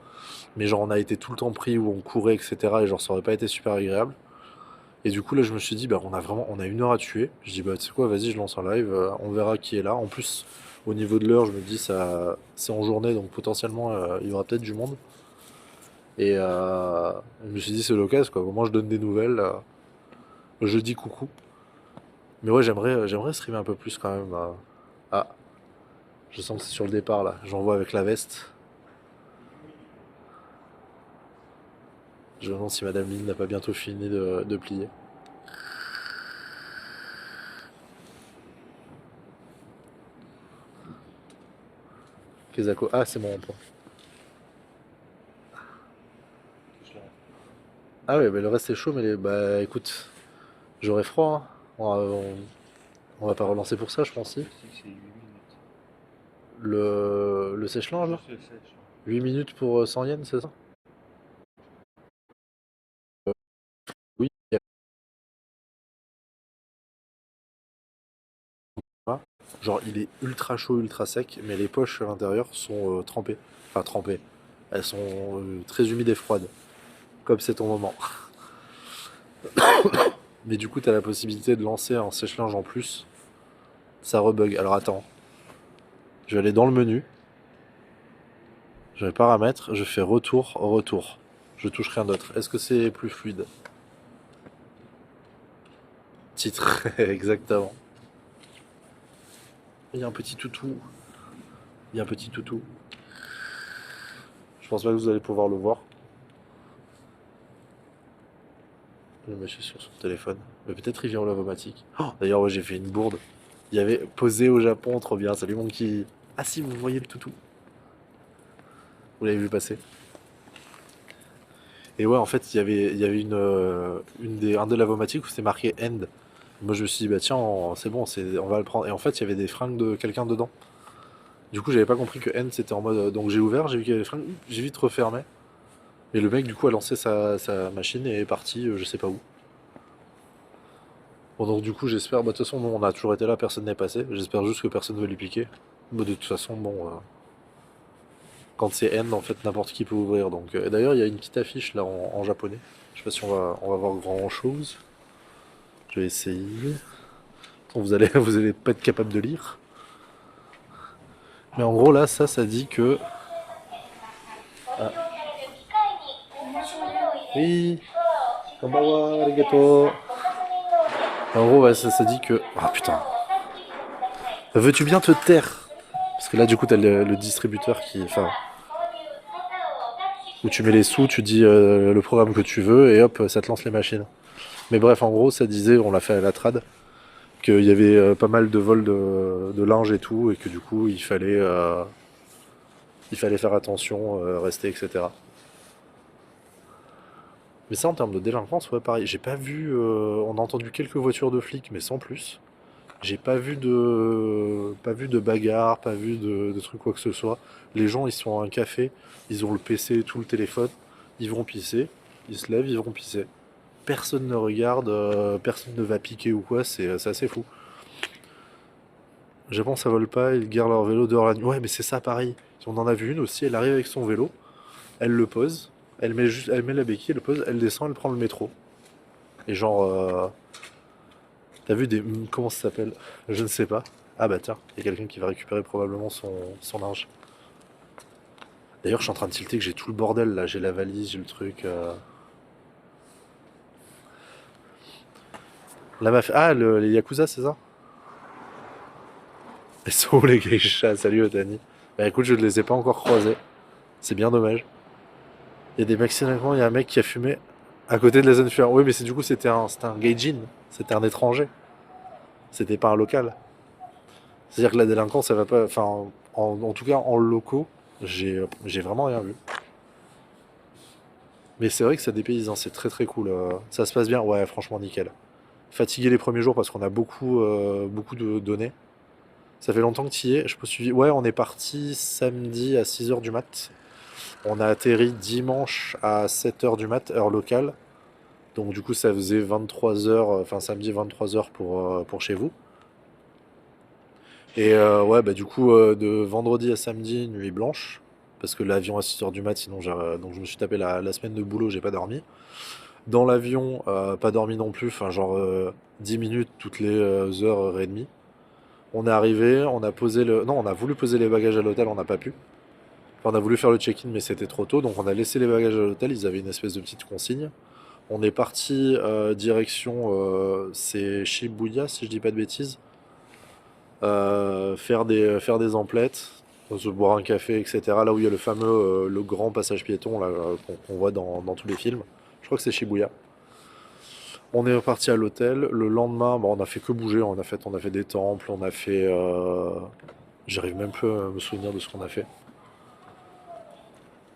mais genre, on a été tout le temps pris où on courait, etc. Et genre, ça aurait pas été super agréable. Et du coup, là, je me suis dit, bah, on a 1 heure à tuer. Je dis, bah, tu sais quoi, vas-y, je lance un live, on verra qui est là. En plus, au niveau de l'heure, je me dis, ça, c'est en journée, donc potentiellement, il y aura peut-être du monde. Et je me suis dit, c'est l'occasion, quoi. Au moins, je donne des nouvelles. Je dis coucou. Mais ouais, j'aimerais streamer un peu plus quand même. Ah, je sens que c'est sur le départ là. J'en vois avec la veste. Je me demande si Madame Lynn n'a pas bientôt fini de plier. Kezako. Ah, c'est mon rond-point. Ah ouais, mais le reste est chaud, mais bah écoute, j'aurais froid, hein. On va pas relancer pour ça, je pense, si. C'est 8 minutes. Le sèche-linge là? Je sais, je sais. 8 minutes pour 100 yens, c'est ça? Oui, il y a pas. Genre, il est ultra chaud, ultra sec, mais les poches à l'intérieur sont trempées. Enfin, trempées. Elles sont très humides et froides. Comme c'est ton moment. Mais du coup, t'as la possibilité de lancer un sèche-linge en plus. Ça rebug. Alors attends. Je vais aller dans le menu. Je vais paramètres. Je fais retour, retour. Je touche rien d'autre. Est-ce que c'est plus fluide? Titre, exactement. Il y a un petit toutou. Il y a un petit toutou. Je pense pas que vous allez pouvoir le voir. Le monsieur sur son téléphone. Mais peut-être il vient au lavomatique. Oh, d'ailleurs, ouais, j'ai fait une bourde. Il y avait posé au Japon, trop bien. Salut mon qui. Ah si, vous voyez le toutou. Vous l'avez vu passer. Et ouais, en fait, il y avait un des lavomatiques où c'était marqué End. Moi, je me suis dit, bah tiens, c'est bon, on va le prendre. Et en fait, il y avait des fringues de quelqu'un dedans. Du coup, j'avais pas compris que End c'était en mode. Donc j'ai ouvert, j'ai vu qu'il y avait des fringues, j'ai vite refermé. Et le mec, du coup, a lancé sa machine et est parti, je sais pas où. Bon, donc du coup, j'espère. Bah, de toute façon, nous, on a toujours été là, personne n'est passé. J'espère juste que personne ne veut lui piquer. Bah, de toute façon, bon. Quand c'est End, en fait, n'importe qui peut ouvrir. Donc, et d'ailleurs, il y a une petite affiche là en japonais. Je sais pas si on va voir grand chose. Je vais essayer. Vous allez, vous allez pas être capable de lire. Mais en gros, là, ça dit que. Ah. Oui. Konbanwa, arigato. En gros, ouais, ça dit que. Ah putain. Veux-tu bien te taire? Parce que là, du coup, t'as le distributeur qui. Enfin. Où tu mets les sous, tu dis le programme que tu veux et hop, ça te lance les machines. Mais bref, en gros, ça disait, on l'a fait à la trad, qu'il y avait pas mal de vols de linge et tout, et que du coup, il fallait faire attention, rester, etc. Mais ça, en termes de délinquance, ouais, pareil. J'ai pas vu. On a entendu quelques voitures de flics, mais sans plus. J'ai pas vu de bagarre, pas vu de trucs quoi que ce soit. Les gens, ils sont à un café, ils ont le PC, tout le téléphone, ils vont pisser, ils se lèvent, ils vont pisser. Personne ne regarde, personne ne va piquer ou quoi, c'est assez fou. Japon, ça vole pas, ils garent leur vélo dehors la nuit. Ouais, mais c'est ça pareil. On en a vu une aussi, elle arrive avec son vélo. elle le pose, elle met la béquille, elle le pose, elle descend, elle prend le métro. Et genre, t'as vu des... Comment ça s'appelle? Je ne sais pas. Ah bah tiens, il y a quelqu'un qui va récupérer probablement son linge. D'ailleurs, je suis en train de tilter que j'ai tout le bordel là. J'ai la valise, j'ai le truc. La mafia. Ah, les Yakuza, c'est ça? Ils sont où les geishas? Salut Otani. Bah écoute, je ne les ai pas encore croisés. C'est bien dommage. Il y a des mecs, finalement, il y a un mec qui a fumé à côté de la zone fuir. Oui, mais du coup, c'était un gaijin. C'était un étranger. C'était pas un local. C'est-à-dire que la délinquance, ça va pas. Enfin, en tout cas, en locaux, j'ai vraiment rien vu. Mais c'est vrai que ça dépayse, hein, c'est très très cool. Ça se passe bien, ouais, franchement, nickel. Fatigué les premiers jours parce qu'on a beaucoup de données. Ça fait longtemps que tu y es, je peux suivre. Ouais, on est parti samedi à 6 heures du mat. On a atterri dimanche à 7 heures du mat, heure locale. Donc du coup, ça faisait 23 heures, enfin samedi 23 heures pour chez vous. Et ouais, bah du coup, de vendredi à samedi, nuit blanche. Parce que l'avion à 6 heures du mat, sinon donc je me suis tapé la semaine de boulot, j'ai pas dormi. Dans l'avion, pas dormi non plus, enfin genre 10 minutes toutes les heures et demie. On est arrivé, on a posé le... Non, on a voulu poser les bagages à l'hôtel, on n'a pas pu. Enfin, on a voulu faire le check-in, mais c'était trop tôt, donc on a laissé les bagages à l'hôtel, ils avaient une espèce de petite consigne. On est parti direction, c'est Shibuya, si je dis pas de bêtises, faire des emplettes, se boire un café, etc. Là où il y a le fameux, le grand passage piéton là, qu'on voit dans tous les films. Je crois que c'est Shibuya. On est reparti à l'hôtel. Le lendemain, bon, on a fait que bouger. On a fait des temples. On a fait. J'arrive même plus à me souvenir de ce qu'on a fait.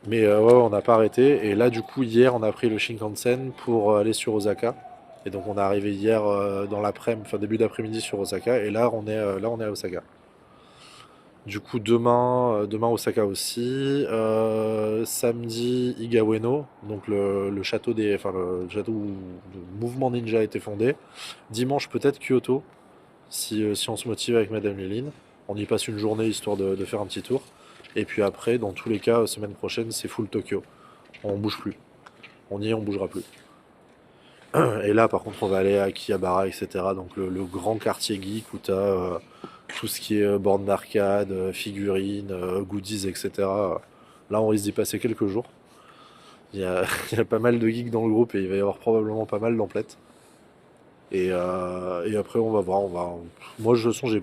Mais ouais, on n'a pas arrêté. Et là, du coup, hier, on a pris le Shinkansen pour aller sur Osaka. Et donc, on est arrivé hier dans l'après-midi, enfin début d'après-midi sur Osaka. Et là, on est à Osaka. Du coup, demain Osaka aussi. Samedi, Igaweno, donc le château enfin, le château où le mouvement ninja a été fondé. Dimanche, peut-être Kyoto, si on se motive avec Madame Léline. On y passe une journée histoire de faire un petit tour. Et puis après, dans tous les cas, semaine prochaine, c'est full Tokyo. On bouge plus. On y est, on bougera plus. Et là, par contre, on va aller à Akihabara, etc. Donc le grand quartier geek où tu as tout ce qui est borne d'arcade, figurines, goodies, etc. Là, on risque d'y passer quelques jours. Il y a, il y a pas mal de geeks dans le groupe et il va y avoir probablement pas mal d'emplettes. Et après, on va voir. Moi, de toute façon, j'ai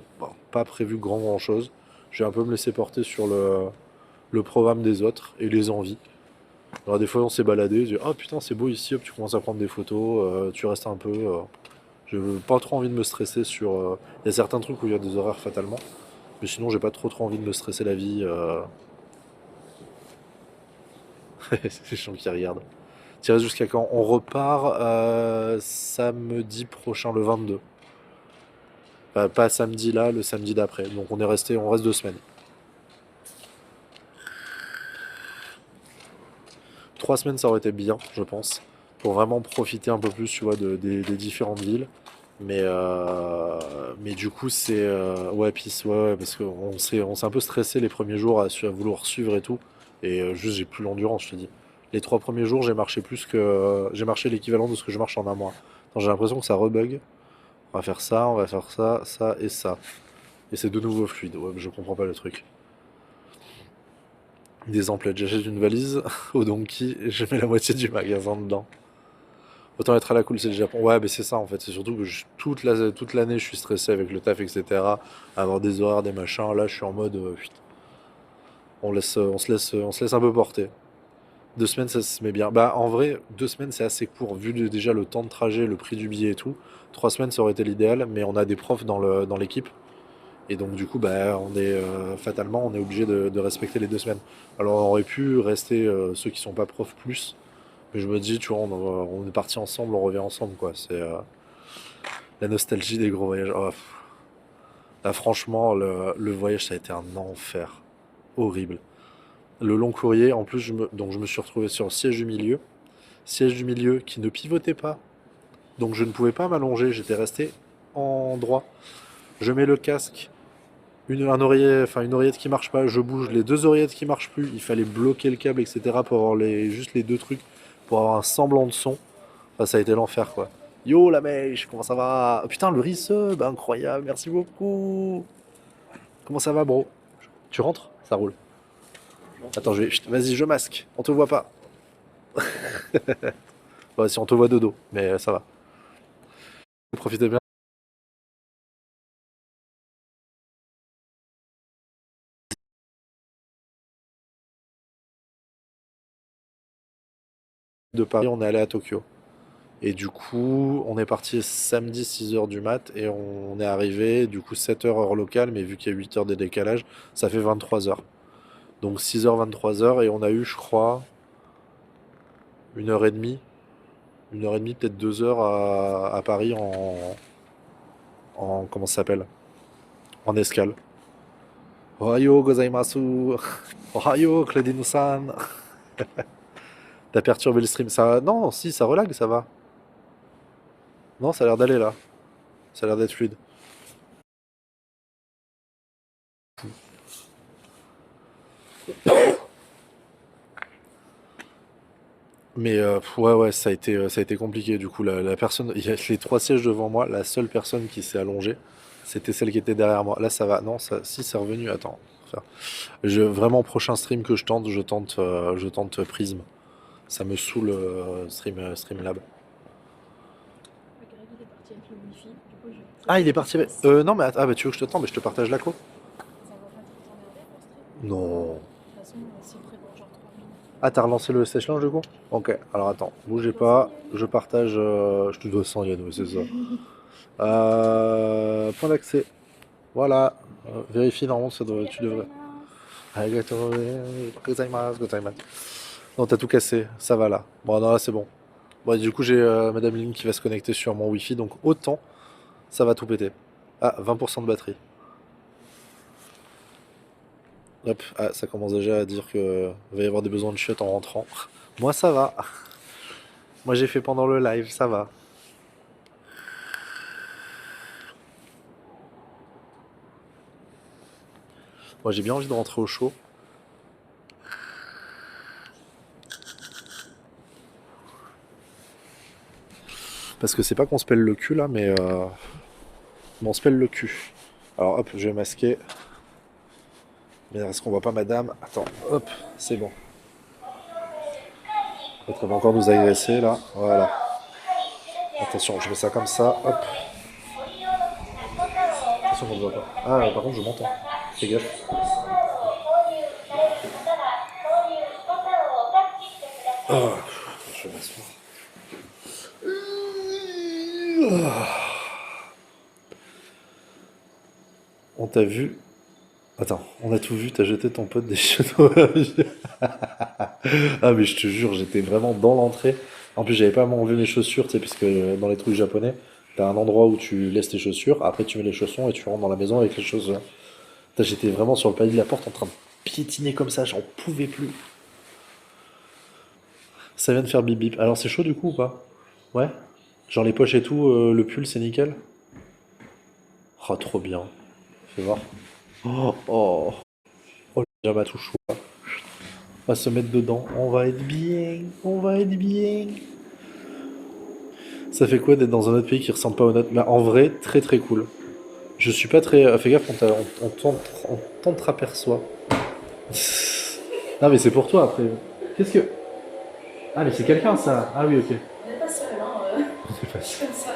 pas prévu grand chose. Je vais un peu me laisser porter sur le programme des autres et les envies. Alors, des fois, on s'est baladé, je dis, oh putain, c'est beau ici, hop, tu commences à prendre des photos, tu restes un peu. J'ai pas trop envie de me stresser sur. Il y a certains trucs où il y a des horaires fatalement, mais sinon, j'ai pas trop envie de me stresser la vie. C'est les gens qui regardent. Tu restes jusqu'à quand? On repart samedi prochain, le 22. Pas samedi là, le samedi d'après. Donc on reste 2 semaines. 3 semaines, ça aurait été bien, je pense, pour vraiment profiter un peu plus, tu vois, des différentes villes. Mais du coup, c'est ouais, puis ouais, parce qu'on s'est un peu stressé les premiers jours à vouloir suivre et tout, et juste j'ai plus l'endurance, je te dis. Les 3 premiers jours, j'ai marché l'équivalent de ce que je marche en un mois. Attends, j'ai l'impression que ça rebug. On va faire ça, ça et ça. Et c'est de nouveau fluide. Ouais, mais je comprends pas le truc. Des emplettes, j'achète une valise au Donkey et je mets la moitié du magasin dedans. Autant être à la cool, c'est le Japon. Ouais, mais c'est ça en fait. C'est surtout que toute l'année, je suis stressé avec le taf, etc. Avoir des horaires, des machins. Là, je suis en mode, putain, on se laisse un peu porter. 2 semaines, ça se met bien. Bah, en vrai, 2 semaines, c'est assez court, vu déjà le temps de trajet, le prix du billet et tout. 3 semaines, ça aurait été l'idéal, mais on a des profs dans l'équipe. Et donc, du coup, bah, fatalement, on est obligé de respecter les 2 semaines. Alors, on aurait pu rester ceux qui sont pas profs plus, mais je me dis, tu vois, on est partis ensemble, on revient ensemble, quoi. C'est la nostalgie des gros voyages. Oh, là, franchement, le voyage, ça a été un enfer. Horrible. Le long courrier, en plus, donc je me suis retrouvé sur le siège du milieu. Siège du milieu qui ne pivotait pas. Donc je ne pouvais pas m'allonger, j'étais resté en droit. Je mets le casque. un oreiller, enfin une oreillette qui marche pas, je bouge les deux oreillettes qui marchent plus, il fallait bloquer le câble, etc. pour avoir juste les deux trucs, pour avoir un semblant de son. Enfin, ça a été l'enfer quoi. Yo la mèche, comment ça va? Oh, putain, le resub, incroyable, merci beaucoup. Comment ça va, bro? Tu rentres? Ça roule. Attends, chut, vas-y, je masque, on te voit pas. Ouais, si on te voit de dos, mais ça va. Profitez bien de Paris, on est allé à Tokyo. Et du coup, on est parti samedi 6h du mat et on est arrivé du coup 7h heure locale, mais vu qu'il y a 8 heures de décalage, ça fait 23h. Donc 6h, 23h et on a eu, je crois, une heure et demie, peut-être 2 heures à Paris comment ça s'appelle? En escale. Ohayo gozaimasu. Ohayo Claudine-san. T'as perturbé le stream. Ça, non, si, ça relag, ça va. Non, ça a l'air d'aller là. Ça a l'air d'être fluide. Mais ouais, ça a été compliqué. Du coup, la personne, il y a les trois sièges devant moi. La seule personne qui s'est allongée, c'était celle qui était derrière moi. Là, ça va. Non, ça, si c'est revenu. Attends. Enfin, vraiment, prochain stream que je tente Prism. Ça me saoule Streamlab. Greg, il est parti avec le wifi. Du coup, je. Ah, il est parti avec. Non, mais attends, ah, bah, tu veux que je te tente, mais je te partage la co. Ça va pas trop t'emmerder pour stream. Non. De toute façon, c'est prêt pour genre 3 minutes. Ah, t'as relancé le sèche linge du coup? Ok, alors attends, bougez pas, je partage. Je te dois 100 yens, ouais, c'est ça. Point d'accès. Voilà. Vérifie, normalement, tu devrais. Arigato gozaimasu, gozaimasu. Non, t'as tout cassé, ça va là. Bon, non, là c'est bon. Bon, du coup, j'ai Madame Ling qui va se connecter sur mon Wi-Fi, donc autant ça va tout péter. Ah, 20% de batterie. Hop, ah, ça commence déjà à dire que va y avoir des besoins de chiottes en rentrant. Moi, ça va. Moi, j'ai fait pendant le live, ça va. Moi, j'ai bien envie de rentrer au chaud. Parce que c'est pas qu'on se pèle le cul là, mais on se pèle le cul. Alors hop, je vais masquer. Mais est-ce qu'on voit pas madame? Attends, hop, c'est bon. L'autre va encore nous agresser là. Voilà. Attention, je mets ça comme ça. Hop. Attention qu'on ne voit pas. Ah, par contre, je m'entends. Fais gaffe. Oh, je vais m'asseoir. On t'a vu. Attends, on a tout vu, t'as jeté ton pote des chiottes. Ah mais je te jure, j'étais vraiment dans l'entrée. En plus, j'avais pas m'enlever mes chaussures, tu sais, puisque dans les trucs japonais, t'as un endroit où tu laisses tes chaussures, après tu mets les chaussons et tu rentres dans la maison avec les chaussures. Putain, j'étais vraiment sur le palier de la porte en train de piétiner comme ça, j'en pouvais plus. Ça vient de faire bip bip. Alors c'est chaud du coup ou pas? Ouais? Genre les poches et tout, le pull c'est nickel? Oh, trop bien. Fais voir. Oh, oh, oh, le pyjama tout chaud. On va se mettre dedans. On va être bien. On va être bien. Ça fait quoi d'être dans un autre pays qui ressemble pas au nôtre? Mais en vrai, très très cool. Je suis pas très. Fais gaffe, on t'entreaperçoit. Non, mais c'est pour toi après. Qu'est-ce que. Ah, mais c'est quelqu'un ça. Ah oui, ok. On n'est pas seul, hein. C'est pas ça. Comme ça.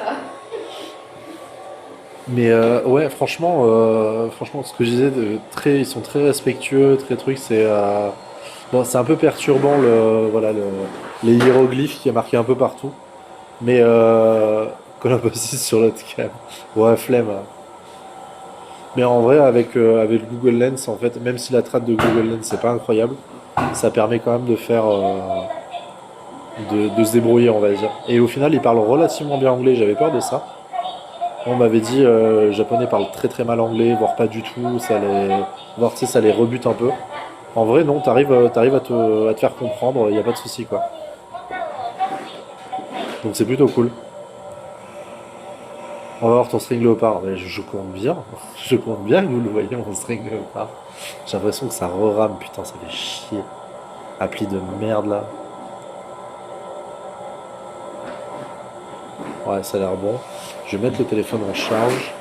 Mais ouais, franchement, ce que je disais, ils sont très respectueux, très trucs. Bon, c'est un peu perturbant voilà, les hiéroglyphes qui est marqué un peu partout. Mais Colabosis sur l'autre cam. Ouais, flemme. Mais en vrai, avec Google Lens, en fait, même si la trad de Google Lens c'est pas incroyable, ça permet quand même de faire, de se débrouiller, on va dire. Et au final, ils parlent relativement bien anglais. J'avais peur de ça. On m'avait dit, japonais parlent très très mal anglais, voire pas du tout. Voire tu sais, ça les rebute un peu. En vrai, non, t'arrives à te faire comprendre. Il y a pas de souci, quoi. Donc c'est plutôt cool. On va voir ton string léopard. Mais je compte bien. Je compte bien que vous le voyez, mon string léopard. J'ai l'impression que ça re-rame. Putain, ça fait chier. Appli de merde là. Ouais, ça a l'air bon. Je vais mettre le téléphone en charge.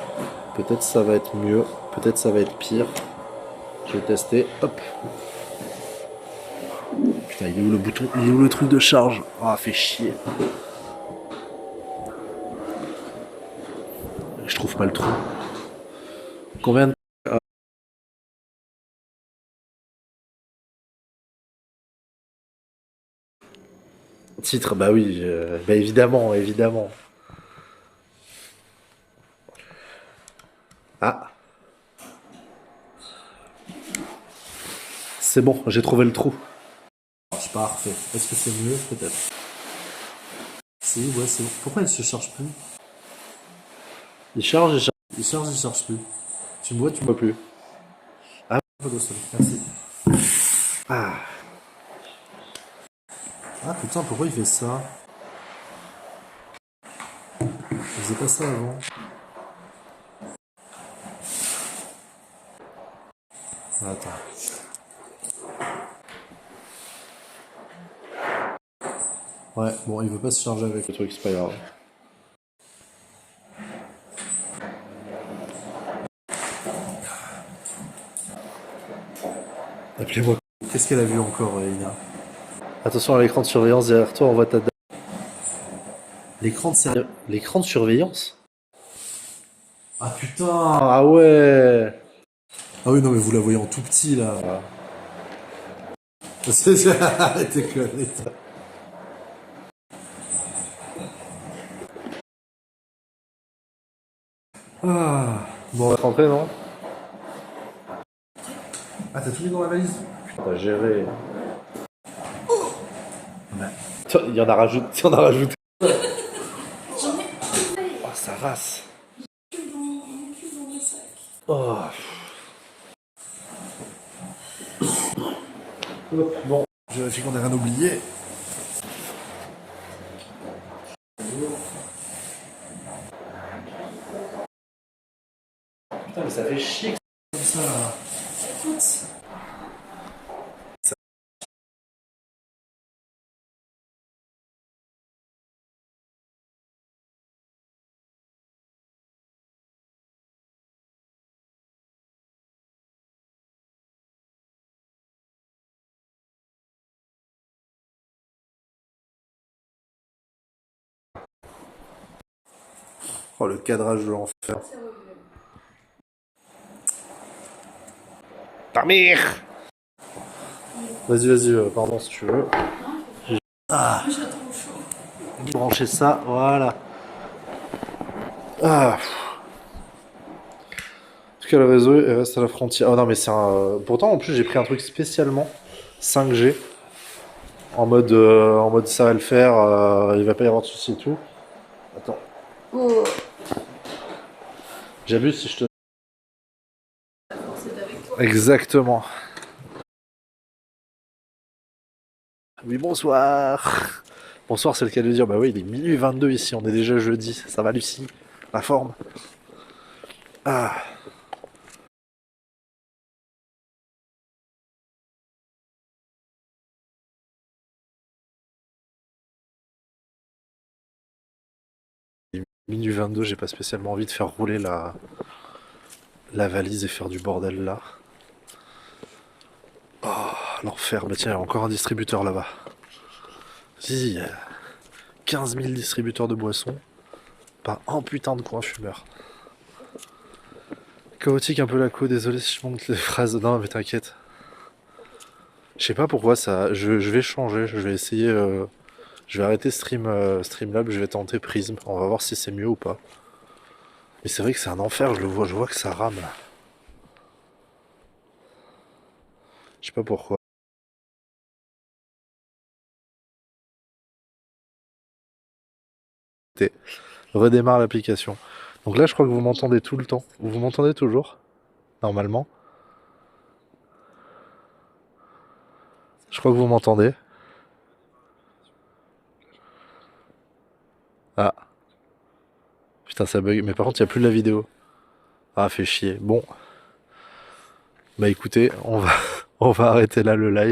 Peut-être ça va être mieux. Peut-être ça va être pire. Je vais tester. Hop. Putain, il est où le bouton? Il est où le truc de charge? Ah, fait chier. Je trouve pas le trou. Combien de... Titre, bah oui, bah évidemment, évidemment. Ah, c'est bon, j'ai trouvé le trou. C'est parfait. Est-ce que c'est mieux? Peut-être. Si, ouais, c'est bon. Pourquoi il se charge plus? Il charge, il charge. Il charge, il charge plus. Tu me vois, tu me vois plus. Ah, pas de sol. Merci. Ah. Ah putain, pourquoi il fait ça? Il faisait pas ça avant. Attends. Ouais, bon, il veut pas se charger avec le truc, c'est pas grave. Appelez-moi. Qu'est-ce qu'elle a vu encore, Ina? Attention à l'écran de surveillance derrière toi, on voit ta date. L'écran de surveillance? Ah putain! Ah ouais! Ah oui, non, mais vous la voyez en tout petit là. Arrêtez de conneries, toi. Ah. Bon, on va rentrer, non? Ah, t'as tout mis dans la valise? Putain, t'as géré. Ouais. Toi, il y en a rajouté. Il y en a rajouté. J'en ai Oh, ça race. dans le sac. Oh. Hop, bon, je vérifie qu'on n'a rien oublié. Putain, mais ça fait chier comme ça. Écoute, Oh, le cadrage de l'enfer. Ta mère! Vas-y, vas-y, pardon si tu veux. Ah, j'ai trop chaud. brancher ça, voilà. Ah. En tout cas, le réseau il reste à la frontière. Oh non, mais c'est un. Pourtant, en plus, j'ai pris un truc spécialement 5G. En mode ça va le faire, il va pas y avoir de soucis et tout. Attends. Oh. J'abuse si je te. C'est avec toi. Exactement. Oui, bonsoir. Bonsoir, c'est le cas de dire. Bah oui, il est minuit 22 ici, on est déjà jeudi. Ça va, Lucie? La forme? Ah. Minuit 22, j'ai pas spécialement envie de faire rouler la valise et faire du bordel là. Oh, l'enfer. Bah tiens, il y a encore un distributeur là-bas. Si, il y a 15 000 distributeurs de boissons. Pas un putain de coin fumeur. Chaotique un peu la co, désolé si je manque les phrases. Non, mais t'inquiète. Je sais pas pourquoi ça. Je vais changer, je vais essayer. Je vais arrêter Streamlab, je vais tenter Prism. On va voir si c'est mieux ou pas. Mais c'est vrai que c'est un enfer, je vois que ça rame. Je sais pas pourquoi. Redémarre l'application. Donc là, je crois que vous m'entendez tout le temps. Vous m'entendez toujours? Normalement. Je crois que vous m'entendez. Ah. Putain. putain, ça bug. Mais par contre, il n'y a plus de la vidéo. Ah, fait chier. Bon. Bah écoutez, on va arrêter là le live.